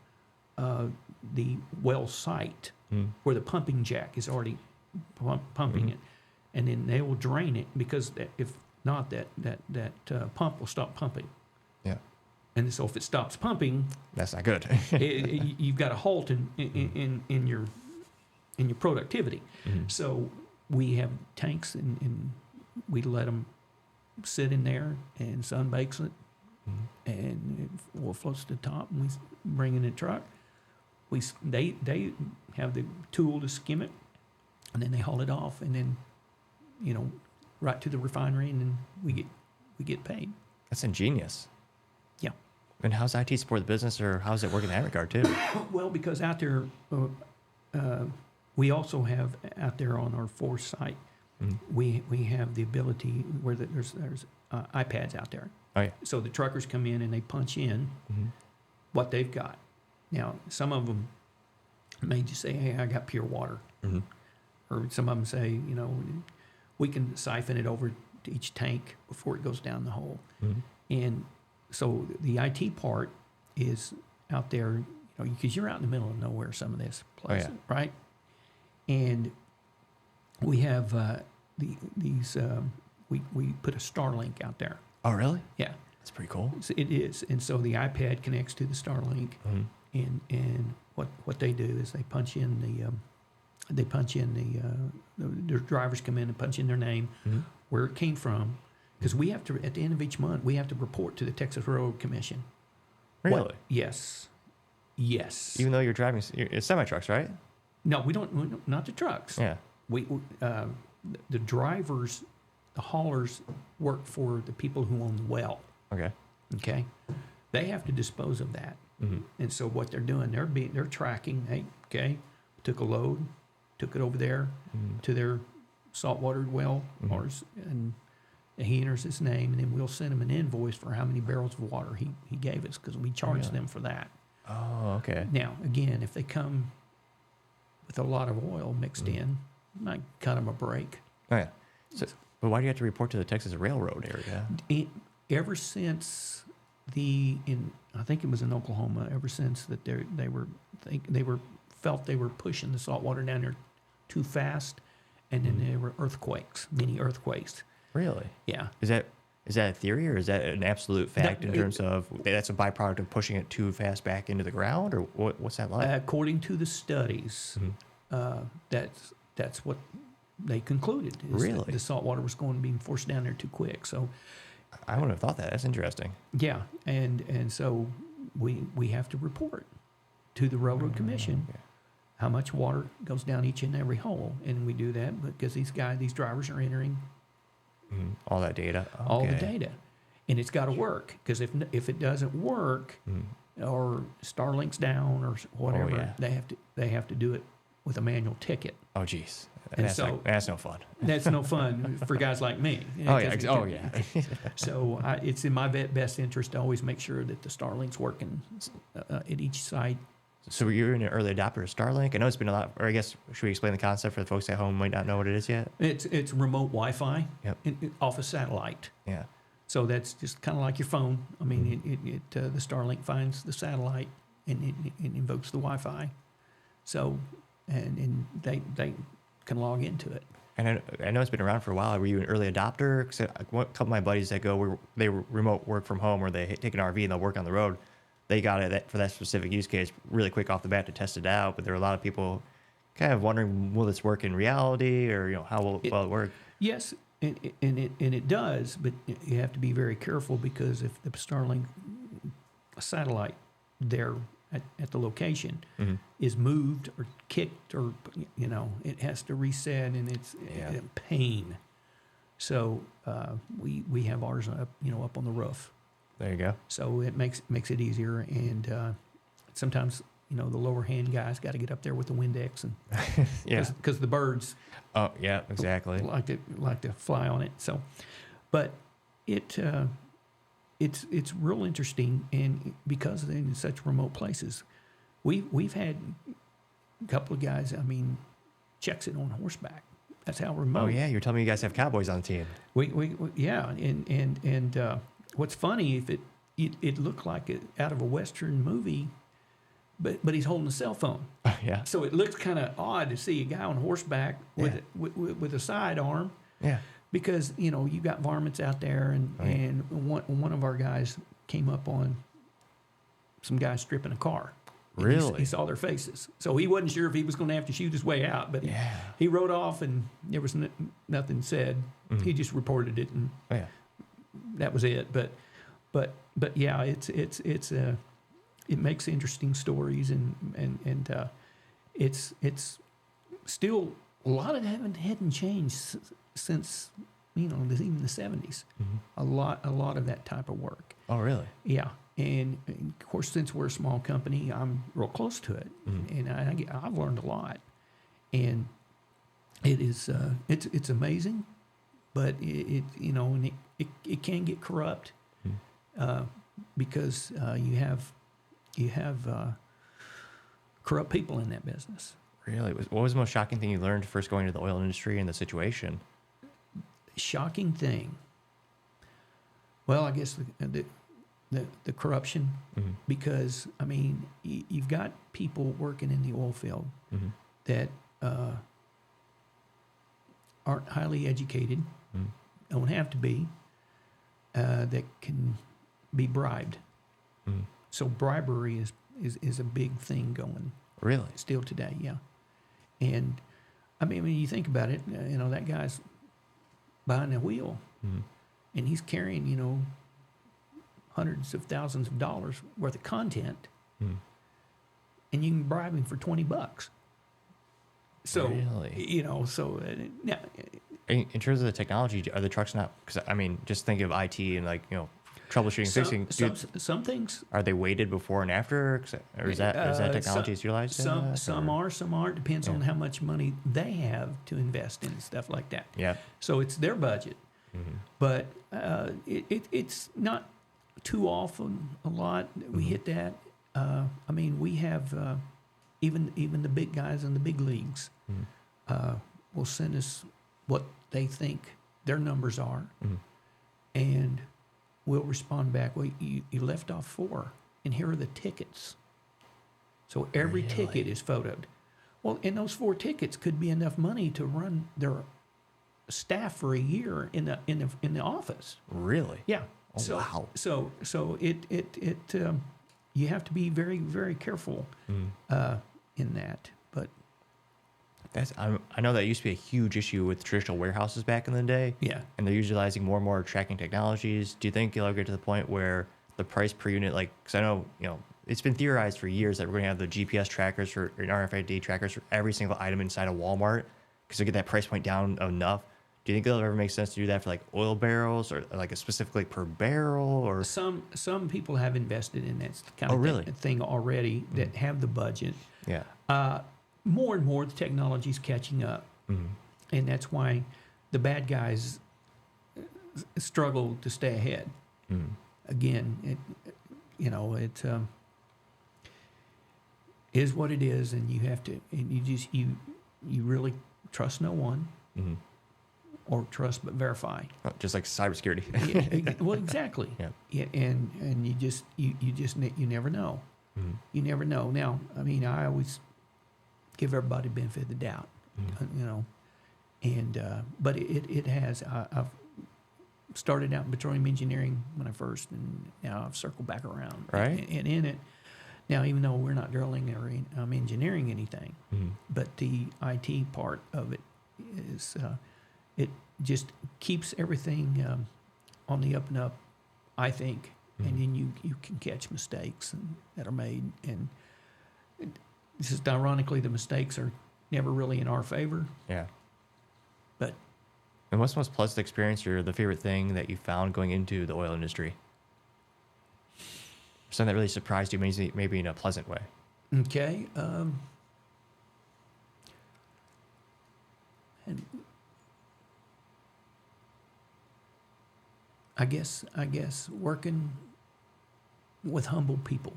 the well site where the pumping jack is already pumping it, and then they will drain it because if not, that pump will stop pumping. Yeah. And so if it stops pumping, That's not good. you've got a halt in your productivity. So we have tanks and we let them sit in there and sun bakes it, and it will floats to the top, and we bring in the truck. They have the tool to skim it, and then they haul it off, and then right to the refinery, and then we get paid. That's ingenious. Yeah. And how's IT support the business, or how's it work in that regard too? Well, because out there, we also have out there on our force site, we have the ability where there's iPads out there. Oh yeah. So the truckers come in and they punch in what they've got. Now, some of them may just say, "Hey, I got pure water," or some of them say, we can siphon it over to each tank before it goes down the hole. And so the IT part is out there, because you're out in the middle of nowhere, some of this place, right? And we have we put a Starlink out there. Oh really? Yeah, That's pretty cool. so it is. And so the iPad connects to the Starlink, and what they do is they punch in the drivers come in and punch in their name, where it came from, because we have to, at the end of each month, we have to report to the Texas Railroad Commission. Really? Yes. Even though you're driving it's semi trucks, right? No, we don't. Not the trucks. Yeah. We the drivers, the haulers work for the people who own the well. Okay. Okay, they have to dispose of that, and so what they're doing, they're tracking. Hey, okay, took a load, took it over there to their saltwater well, and he enters his name, and then we'll send him an invoice for how many barrels of water he gave us because we charge them for that. Oh, okay. Now, again, if they come with a lot of oil mixed in, might cut them a break. Oh, yeah. So, but why do you have to report to the Texas Railroad area? Ever since I think it was in Oklahoma. Ever since that they felt they were pushing the salt water down there too fast, and then there were mini earthquakes. Really? Yeah. Is that a theory, or is that an absolute fact in terms of that's a byproduct of pushing it too fast back into the ground, or what's that like? According to the studies, that's what they concluded. Is that Really? the salt water was going to be forced down there too quick. So I wouldn't have thought that. That's interesting. yeah, and so we have to report to the Railroad Commission how much water goes down each and every hole, and we do that because these drivers are entering All that data. Okay. all the data, and it's got to work because if it doesn't work or Starlink's down or whatever, they have to do it with a manual ticket. Oh, geez. And That's no fun. That's no fun for guys like me. Oh, yeah. Oh, yeah. So it's in my best interest to always make sure that the Starlink's working at each site. So you're an early adopter of Starlink. I know it's been a lot, or I guess, should we explain the concept for the folks at home who might not know what it is yet? It's remote Wi-Fi Yep. off a satellite. Yeah. So that's just kind of like your phone. I mean, the Starlink finds the satellite and it invokes the Wi-Fi. So, and they can log into it. And I know it's been around for a while. Were you an early adopter? Because a couple of my buddies that they remote work from home, or they take an RV and they'll work on the road. They got it for that specific use case really quick off the bat to test it out. But there are a lot of people kind of wondering, will this work in reality, or how will it work? Yes, and it does, but you have to be very careful because if the Starlink satellite there at the location is moved or kicked, or it has to reset, and it's a pain. So we have ours up on the roof. There you go. So it makes it easier, and sometimes the lower hand guys got to get up there with the Windex, and because the birds. Oh yeah, exactly. Like to fly on it. So, but it's real interesting, and because they're in such remote places, we've had a couple of guys. I mean, checks it on horseback. That's how remote. Oh yeah, you're telling me you guys have cowboys on the team. We and what's funny, if it looked like it out of a Western movie, but he's holding a cell phone. Yeah. So it looks kind of odd to see a guy on horseback with a sidearm. Yeah. Because you got varmints out there, and one of our guys came up on some guys stripping a car. And Really? He saw their faces, so he wasn't sure if he was going to have to shoot his way out. But he rode off, and there was nothing said. He just reported it, and that was it. But yeah, it makes interesting stories, and it's still a lot of it hadn't changed since even the 70s. A lot of that type of work. Oh really? Yeah, and of course, since we're a small company, I'm real close to it, and I've learned a lot, and it is it's amazing, but it can get corrupt because you have corrupt people in that business. Really? What was the most shocking thing you learned first going into the oil industry and the situation? Shocking thing. Well, I guess the corruption, because I mean you've got people working in the oil field that aren't highly educated, don't have to be, that can be bribed. So bribery is a big thing going. Really? Still today, yeah. And I mean, when you think about it, that guy's behind the wheel, and he's carrying, hundreds of thousands of dollars worth of content, and you can bribe him for $20. So, really? now In terms of the technology, are the trucks not? Because I mean, just think of IT and like troubleshooting, fixing. Some things. Are they weighted before and after, or is that technology is utilized? Some are, some aren't. Depends on how much money they have to invest in stuff like that. Yeah. So it's their budget, but it's not too often a lot that we hit that. I mean, we have even the big guys in the big leagues will send us what they think their numbers are, and we'll respond back. Well, you left off 4, and here are the tickets. So every ticket is photoed. Well, and those 4 tickets could be enough money to run their staff for a year in the office. Really? Yeah. Oh, wow. So it you have to be very, very careful in that. But I know that used to be a huge issue with traditional warehouses back in the day. yeah. And they're utilizing more and more tracking technologies. Do you think you'll ever get to the point where the price per unit, like, because I know, it's been theorized for years that we're going to have the GPS trackers or RFID trackers for every single item inside a Walmart because they get that price point down enough. Do you think it'll ever make sense to do that for like oil barrels or like a specifically per barrel or? Some people have invested in that kind Oh, of really? thing already that have the budget. Yeah. More and more, the technology's catching up, and that's why the bad guys struggle to stay ahead. Again, it is what it is, and you have to, and you really trust no one, or trust but verify. Just like cybersecurity. Well, exactly. Yeah. And you never know. You never know. Now, I mean, I always give everybody the benefit of the doubt, and but it has. I've started out in petroleum engineering when I first, and now I've circled back around. Right. And in it, now even though we're not drilling or I'm engineering anything, but the IT part of it is it just keeps everything on the up and up, I think, and then you can catch mistakes that are made, and just ironically, the mistakes are never really in our favor. Yeah. But And what's the most pleasant experience or the favorite thing that you found going into the oil industry? Something that really surprised you, maybe in a pleasant way. okay, and I guess working with humble people.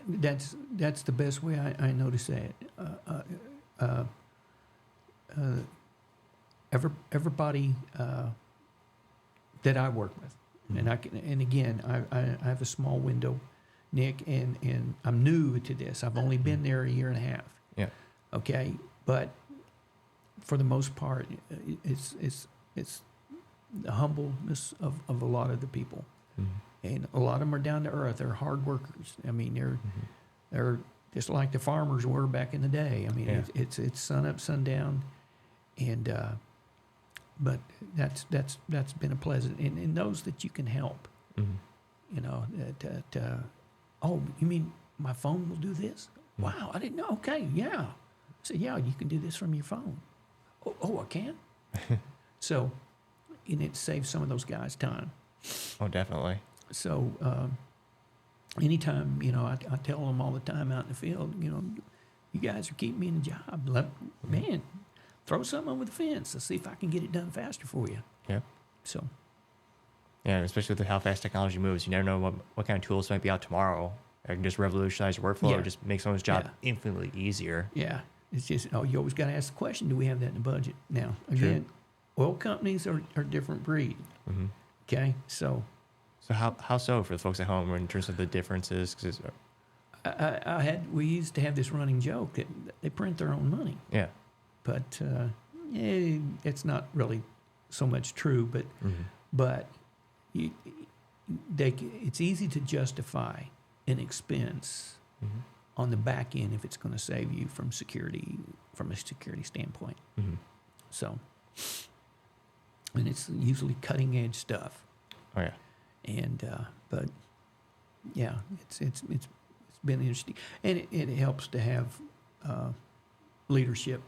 That's the best way I notice that. Everybody that I work with, and again, I have a small window, Nick, and I'm new to this. I've only been there a year and a half. Yeah. Okay, but for the most part, it's the humbleness of a lot of the people. And a lot of them are down to earth. They're hard workers. I mean, they're just like the farmers were back in the day. I mean, it's sun up, sundown, and but that's been a pleasant. And those that you can help, oh, you mean my phone will do this? Wow, I didn't know. Okay, yeah. I said, yeah, you can do this from your phone. Oh, I can. So, and it saves some of those guys time. Oh, definitely. So, anytime, I tell them all the time out in the field, you guys are keeping me in the job. Man, throw something over the fence. Let's see if I can get it done faster for you. Yeah. So. Yeah, especially with how fast technology moves. You never know what kind of tools might be out tomorrow. It can just revolutionize your workflow or just make someone's job infinitely easier. Yeah. It's just, you always got to ask the question, do we have that in the budget? Now, again, oil companies are a different breed. Okay, so how so for the folks at home in terms of the differences? Cause we used to have this running joke that they print their own money. Yeah. But it's not really so much true. But it's easy to justify an expense on the back end if it's going to save you from a security standpoint. So. And it's usually cutting edge stuff. Oh yeah. And but yeah, it's been interesting, and it helps to have leadership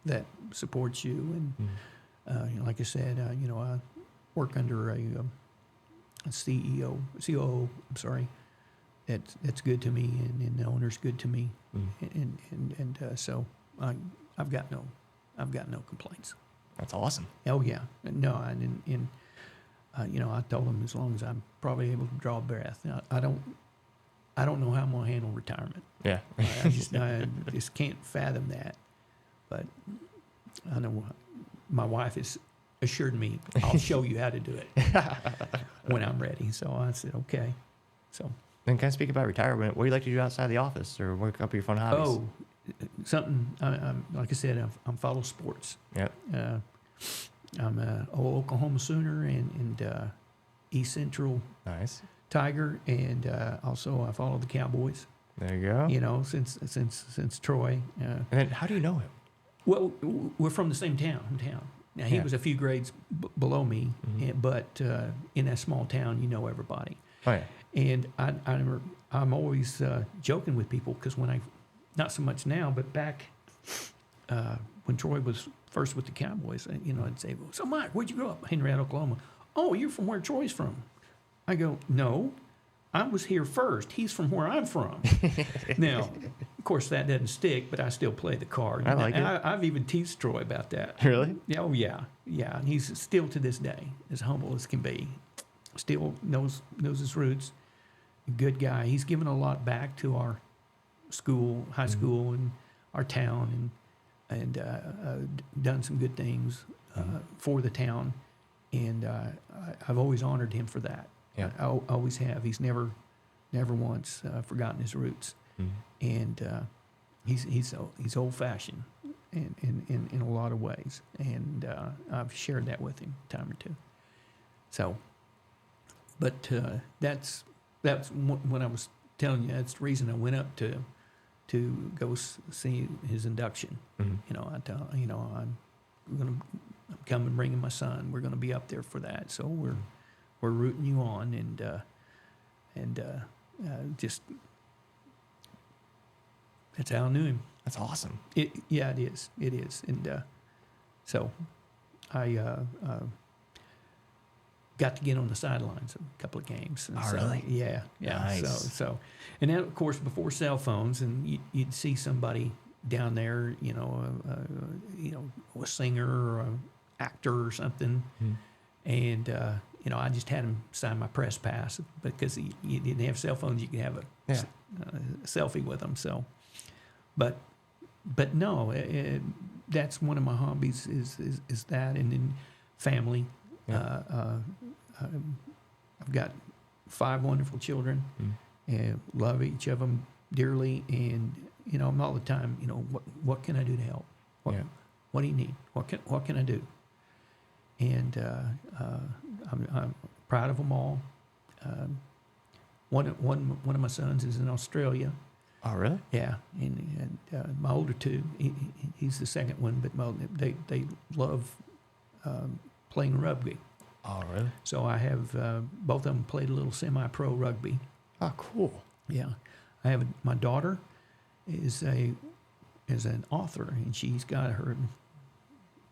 that supports you. And like I said, I work under a COO. I'm sorry. That's good to me, and the owner's good to me, so I've got no complaints. That's awesome. Oh yeah, no, I told him as long as I'm probably able to draw a breath. I don't know how I'm gonna handle retirement. Yeah. I just can't fathom that. But I know my wife has assured me I'll show you how to do it when I'm ready. So I said okay. So. Then can I speak about retirement? What do you like to do outside the office, or what up your fun hobbies? Oh, something. I'm like I said, I'm follow sports. Yep. I'm a Oklahoma Sooner and East Central Nice. Tiger, and also I follow the Cowboys. There you go. You know, since Troy. And then how do you know him? Well, we're from the same town. Now he Yeah. was a few grades below me, but in that small town, you know everybody. Oh yeah. And I'm always joking with people because not so much now, but back when Troy was first with the Cowboys, I'd say, "So Mike, where'd you grow up?" Henryetta, Oklahoma. "Oh, you're from where Troy's from." I go, "No, I was here first. He's from where I'm from." Now, of course, that doesn't stick, but I still play the card. I like it. I've even teased Troy about that. Really? Yeah, oh yeah. And he's still to this day as humble as can be. Still knows his roots. Good guy. He's given a lot back to our school, high school, and our town, and done some good things for the town. And I've always honored him for that. Yeah. I always have. He's never once forgotten his roots. And he's old fashioned in a lot of ways. And I've shared that with him a time or two. So, but that's when I was telling you, that's the reason I went up to go see his induction. I'm coming bringing my son. We're going to be up there for that. So we're rooting you on, and just that's how I knew him. That's awesome. It is, and so I got to get on the sidelines of a couple of games. And Oh, really? Yeah. Nice. So, and then of course before cell phones, and you'd see somebody down there, a singer or an actor or something, and I just had him sign my press pass because you didn't have cell phones. You could have a selfie with them. So, but no, that's one of my hobbies is that, and then family. Yeah. I've got 5 wonderful children, and love each of them dearly. And I'm all the time. What can I do to help? What do you need? What can I do? And I'm proud of them all. One of my sons is in Australia. Oh, really? Yeah, and my older two, he's the second one, but they love playing rugby. Oh, really? So I have both of them played a little semi-pro rugby. Oh, cool. Yeah, I have my daughter is an author, and she's got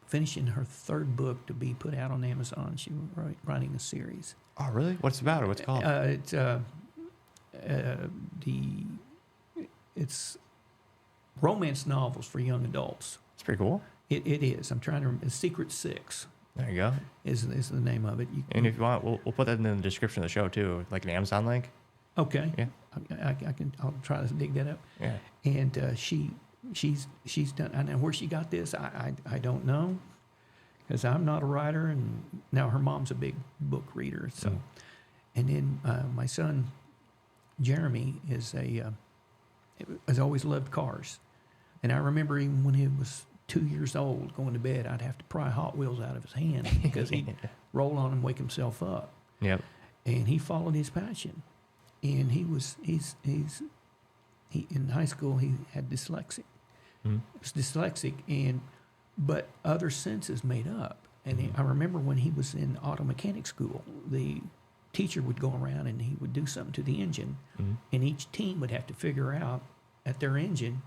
finishing her 3rd book to be put out on Amazon. She's writing a series. Oh, really? What's about it? What's it called? It's romance novels for young adults. It's pretty cool. It is. I'm trying to. Secret Six There you go. is the name of it. And if you want, we'll put that in the description of the show too, like an Amazon link. Okay. Yeah. I can. I'll try to dig that up. Yeah. And she's done. I know where she got this. I don't know, because I'm not a writer, and now her mom's a big book reader. So, and then my son Jeremy has always loved cars, and I remember even when he was 2 years old, going to bed, I'd have to pry Hot Wheels out of his hand because he'd roll on and wake himself up. Yep. And he followed his passion. And he in high school he had dyslexic. He was dyslexic, but other senses made up. And I remember when he was in auto mechanic school, the teacher would go around and he would do something to the engine, and each team would have to figure out at their engine.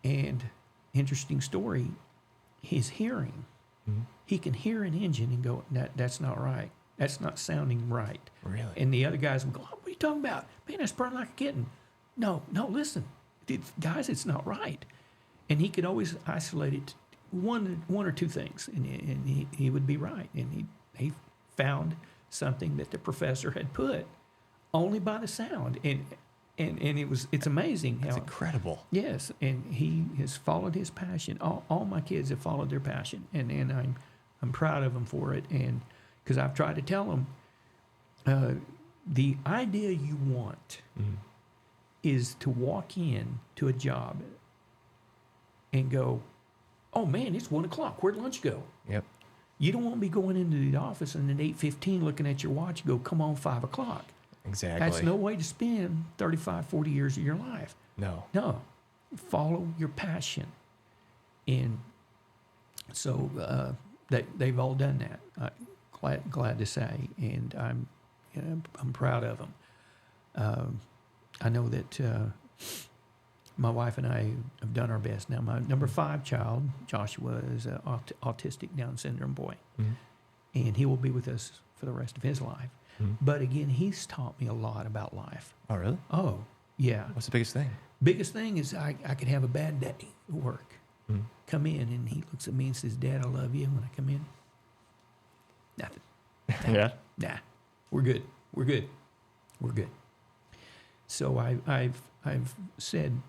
And interesting story, his hearing. Mm-hmm. He can hear an engine and go, that's not right. That's not sounding right. Really? And the other guys would go, what are you talking about? Man, that's burning like a kitten. No, listen. Guys, it's not right. And he could always isolate it to one or two things, and he would be right. And he found something that the professor had put only by the sound. And it's amazing how. It's incredible. Yes, and he has followed his passion. All my kids have followed their passion, and I'm proud of them for it. And because I've tried to tell them, the idea you want is to walk in to a job and go, oh man, it's 1 o'clock. Where'd lunch go? Yep. You don't want to be going into the office and at 8:15 looking at your watch. Go, come on, 5 o'clock. Exactly. That's no way to spend 35, 40 years of your life. No. No. Follow your passion. And so they've all done that. Glad to say, and I'm proud of them. I know that my wife and I have done our best. Now, my number 5 child, Joshua, is an autistic Down syndrome boy, and he will be with us for the rest of his life. But again, he's taught me a lot about life. Oh, really? Oh, yeah. What's the biggest thing? Biggest thing is I could have a bad day at work. Come in, and he looks at me and says, Dad, I love you. When I come in, nothing. Yeah. Nah, we're good. We're good. We're good. So I've said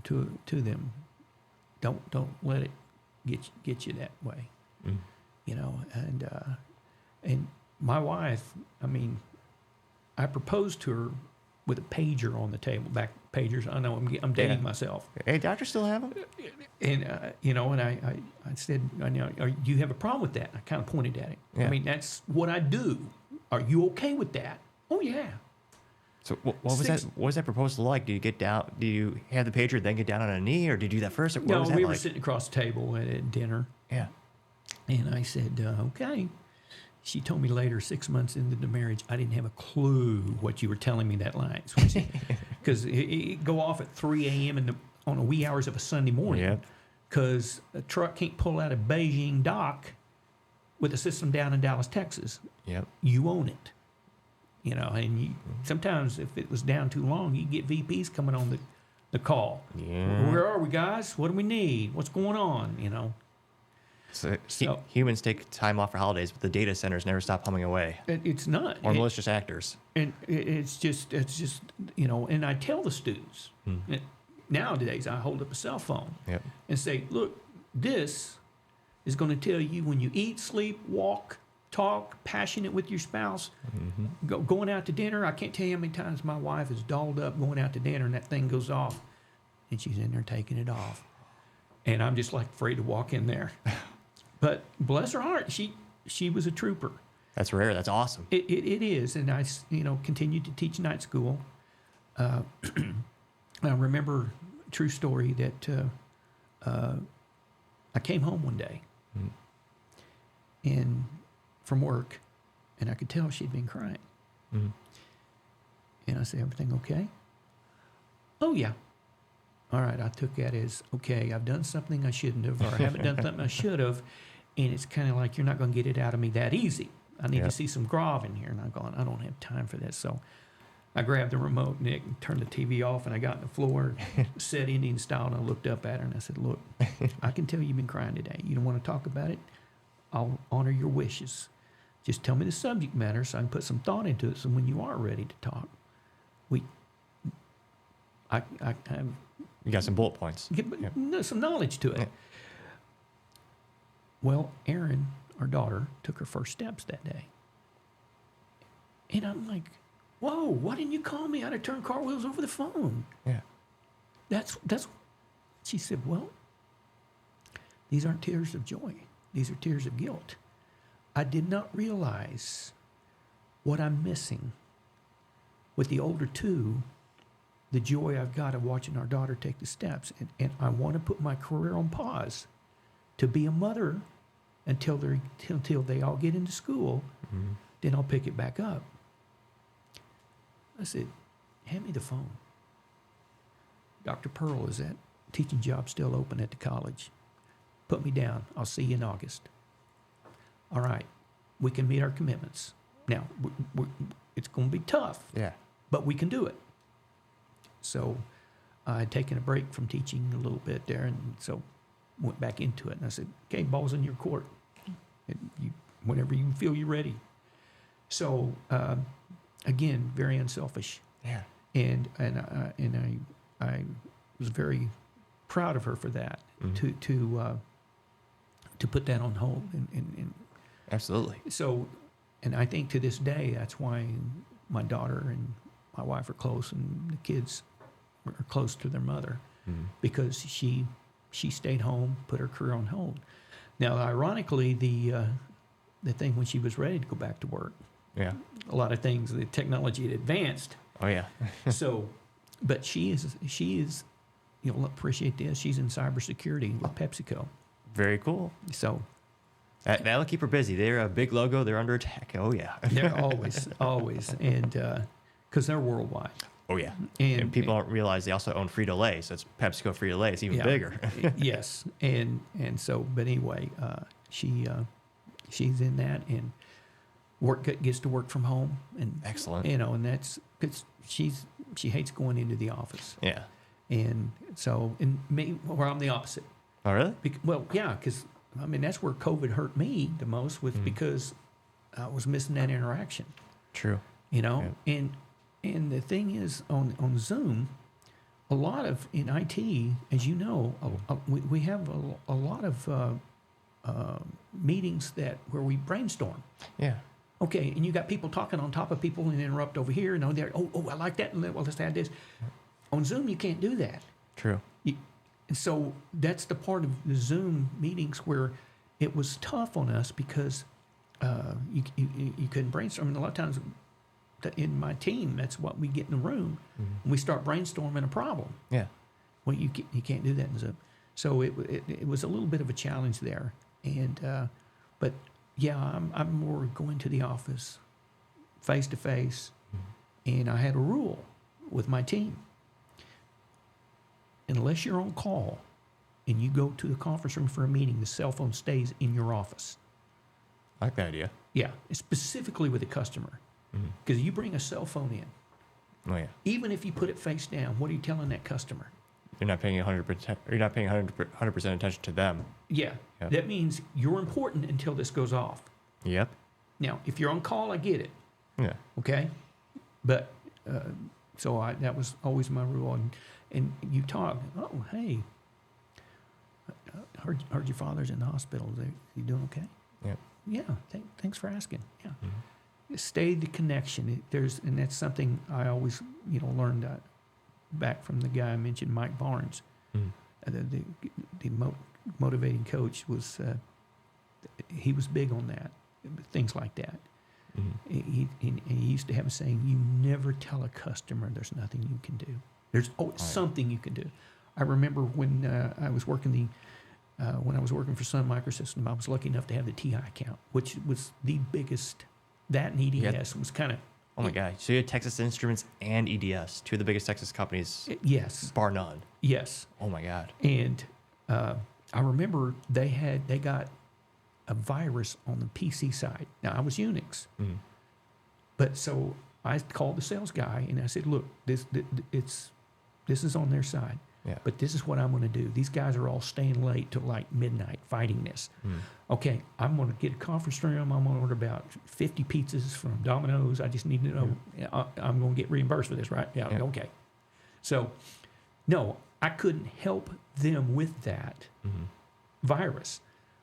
to them, don't let it get you that way. You know, and my wife, I mean, I proposed to her with a pager on the table, back pagers. I know I'm dating myself. Hey, doctors still have them? And, you know, and I said, do you have a problem with that? I kind of pointed at him. Yeah. I mean, that's what I do. Are you okay with that? Oh, yeah. So what was that? What was that proposal like? Do you get down? Do you have the pager then get down on a knee, or did you do that first? Or what No, was that we like? were sitting across the table at dinner. Yeah. And I said, okay. She told me later, 6 months into the marriage, I didn't have a clue what you were telling me that line. Because it go off at 3 a.m. on the wee hours of a Sunday morning. Yep. Because a truck can't pull out of Beijing dock with a system down in Dallas, Texas. Yep. You own it. You know, and sometimes if it was down too long, you get VPs coming on the call. Yeah. Where are we, guys? What do we need? What's going on? You know. So humans take time off for holidays, but the data centers never stop humming away. It's not. Or malicious actors. And it's just you know. And I tell the students nowadays, I hold up a cell phone and say, look, this is going to tell you when you eat, sleep, walk, talk, passionate with your spouse, going out to dinner. I can't tell you how many times my wife is dolled up going out to dinner and that thing goes off, and she's in there taking it off, and I'm just like afraid to walk in there. But bless her heart, she was a trooper. That's rare. That's awesome. It is, and I continued to teach night school. I remember a true story that I came home one day and from work, and I could tell she'd been crying. And I said, everything okay? Oh, yeah. All right, I took that as, okay, I've done something I shouldn't have, or I haven't done something I should have, and it's kind of like you're not going to get it out of me that easy. I need to see some grov in here. And I'm going, I don't have time for this. So I grabbed the remote, Nick, and turned the TV off, and I got on the floor, set Indian style, and I looked up at her, and I said, look, I can tell you've been crying today. You don't want to talk about it? I'll honor your wishes. Just tell me the subject matter so I can put some thought into it, so when you are ready to talk, I have... You got some bullet points. Some knowledge to it. Well, Erin, our daughter, took her first steps that day. And I'm like, whoa, why didn't you call me? I'd have turned cartwheels over the phone. Yeah. That's. She said, well, these aren't tears of joy. These are tears of guilt. I did not realize what I'm missing with the older two, the joy I've got of watching our daughter take the steps. And I want to put my career on pause to be a mother until they all get into school. Then I'll pick it back up. I said, hand me the phone. Dr. Pearl, is that teaching job still open at the college? put me down. I'll see you in August. All right, we can meet our commitments. Now, it's going to be tough, Yeah. but we can do it. So I had taken a break from teaching a little bit there, and so went back into it. And I said, okay, ball's in your court. Whenever you feel you're ready. So, again, very unselfish. Yeah. And I was very proud of her for that, to put that on hold. And Absolutely. so, and I think to this day, that's why my daughter and my wife are close, and the kids are close to their mother, because she stayed home, put her career on hold. Now, ironically, the thing when she was ready to go back to work, Yeah. a lot of things, the technology had advanced. Oh, yeah. So, but she is, you'll appreciate this. She's in cybersecurity with PepsiCo. Very cool. So That'll keep her busy. They're a big logo. They're under attack. Oh, yeah. they're always, and because they're worldwide. Oh, yeah. And people don't realize they also own Frito-Lay, so it's PepsiCo Frito-Lay. It's even bigger. Yes, and so, but anyway, she's in that, and gets to work from home, and Excellent. and that's because she hates going into the office, Yeah. and so, and me, where I'm the opposite. Oh, really? Well, yeah, because I mean that's where COVID hurt me the most, was because I was missing that interaction. True. And the thing is, on Zoom, a lot of in IT, as you know, we have a lot of meetings where we brainstorm. Yeah. Okay, and you got people talking on top of people and interrupt over here and over there. Oh, I like that. Well, let's add this. On Zoom, you can't do that. True. And so that's the part of the Zoom meetings where it was tough on us, because you couldn't brainstorm. And a lot of times in my team, that's what we get in the room. And we start brainstorming a problem. Yeah. Well, you can't do that in Zoom. So it was a little bit of a challenge there. And but yeah, I'm more going to the office, face to face, and I had a rule with my team: unless you're on call and you go to the conference room for a meeting, the cell phone stays in your office. I like that idea. Yeah, specifically with a customer, because you bring a cell phone in, Oh, yeah. even if you put it face down, what are you telling that customer? You're not paying 100%. You're not paying 100% attention to them. Yeah, Yep. that means you're important until this goes off. Yep. Now, if you're on call, I get it. Yeah. Okay, but so that was always my rule. And you talk. Oh, hey, heard your father's in the hospital. You doing okay? Yep. Yeah. Thanks for asking. Yeah. Stay the connection. And that's something I always learned back from the guy I mentioned, Mike Barnes. The motivating coach was. He was big on that, things like that. He used to have a saying: "You never tell a customer there's nothing you can do. There's always something you can do." I remember when I was working for Sun Microsystem, I was lucky enough to have the TI account, which was the biggest. That and EDS was kind of. Oh my God! So you had Texas Instruments and EDS, two of the biggest Texas companies, Yes. bar none. Yes. Oh my God! And I remember they got a virus on the PC side. Now I was Unix, but so I called the sales guy and I said, "Look, this is on their side, but this is what I'm going to do. These guys are all staying late till like midnight fighting this. Okay, I'm going to get a conference room. I'm going to order about 50 pizzas from Domino's. I just need to know I'm going to get reimbursed for this, right? Yeah. Okay. So, no, I couldn't help them with that virus.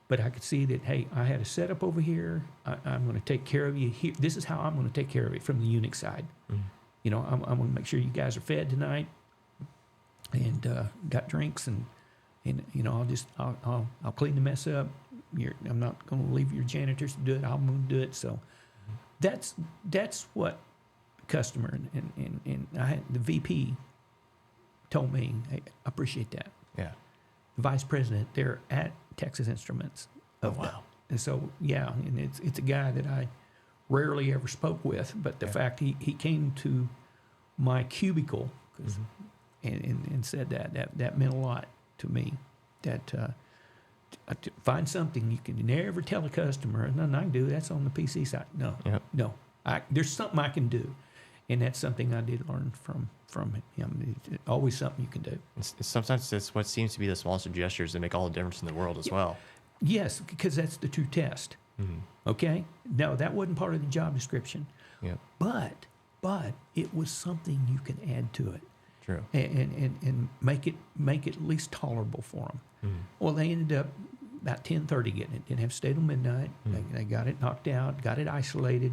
But I could see that, hey, I had a setup over here. I'm going to take care of you here. This is how I'm going to take care of it from the Unix side. I'm going to make sure you guys are fed tonight, and got drinks, and I'll clean the mess up. I'm not going to leave your janitors to do it. I'm going to do it. So that's what customer and I had, the VP told me, hey, I appreciate that. Yeah. The vice president there at Texas Instruments. Wow. And so, yeah, and it's a guy that I rarely ever spoke with, but the fact he came to my cubicle and said that meant a lot to me. That find something you can never tell a customer, nothing I can do, that's on the PC side. No, Yep. no. There's something I can do. And that's something I did learn from him. It's always something you can do. Sometimes it's what seems to be the smallest of gestures that make all the difference in the world as well. Yes, because that's the true test. Okay? No, that wasn't part of the job description. Yep. But it was something you can add to it. True. And make it at least tolerable for them. Well, they ended up about 10:30 getting it. Didn't have to stay till midnight. They got it knocked out, got it isolated,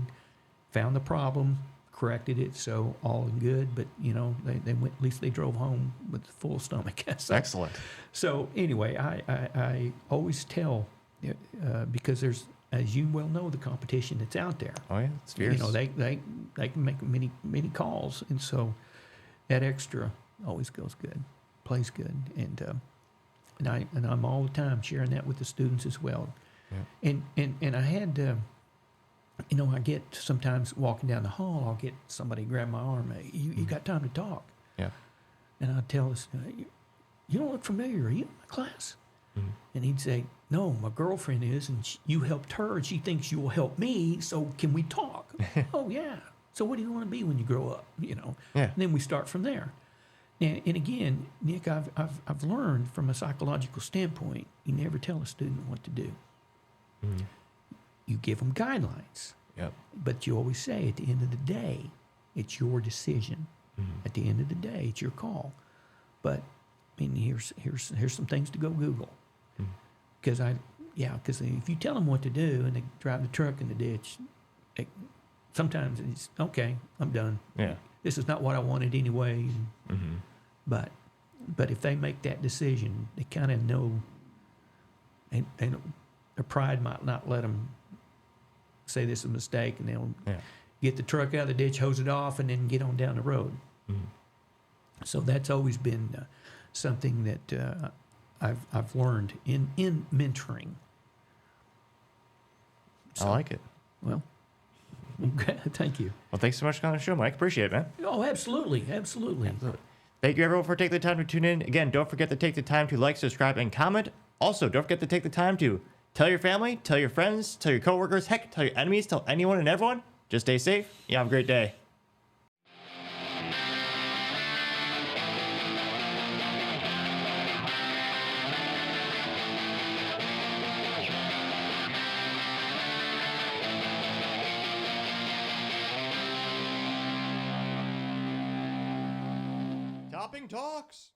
found the problem, corrected it, so all good. But they went. At least they drove home with a full stomach. So, Excellent. So anyway, I always tell because there's, as you well know, the competition that's out there. Oh yeah, it's fierce. They can make many calls, and so that extra always goes good, plays good, and I'm all the time sharing that with the students as well. Yeah. And I had I get sometimes walking down the hall, I'll get somebody grab my arm. Hey, you got time to talk? Yeah. And I'd tell this, you don't look familiar. Are you in my class? And he'd say, no, my girlfriend is, and you helped her, and she thinks you will help me, so can we talk? Oh, yeah. So what do you want to be when you grow up? Yeah. And then we start from there. And again, Nick, I've learned from a psychological standpoint, you never tell a student what to do. You give them guidelines. Yep. But you always say, at the end of the day, it's your decision. At the end of the day, it's your call. But I mean, here's some things to go Google. Because if you tell them what to do and they drive the truck in the ditch, sometimes it's okay. I'm done. Yeah. This is not what I wanted anyway. But if they make that decision, they kind of know, and their pride might not let them say this is a mistake, and they'll get the truck out of the ditch, hose it off, and then get on down the road. So that's always been something that I've learned in mentoring. So, I like it. Well, okay, thank you. Well, thanks so much for coming on the show, Mike. Appreciate it, man. Oh, absolutely. Thank you, everyone, for taking the time to tune in. Again, don't forget to take the time to like, subscribe, and comment. Also, don't forget to take the time to tell your family, tell your friends, tell your coworkers, heck, tell your enemies, tell anyone and everyone. Just stay safe. You have a great day. Topping Talks.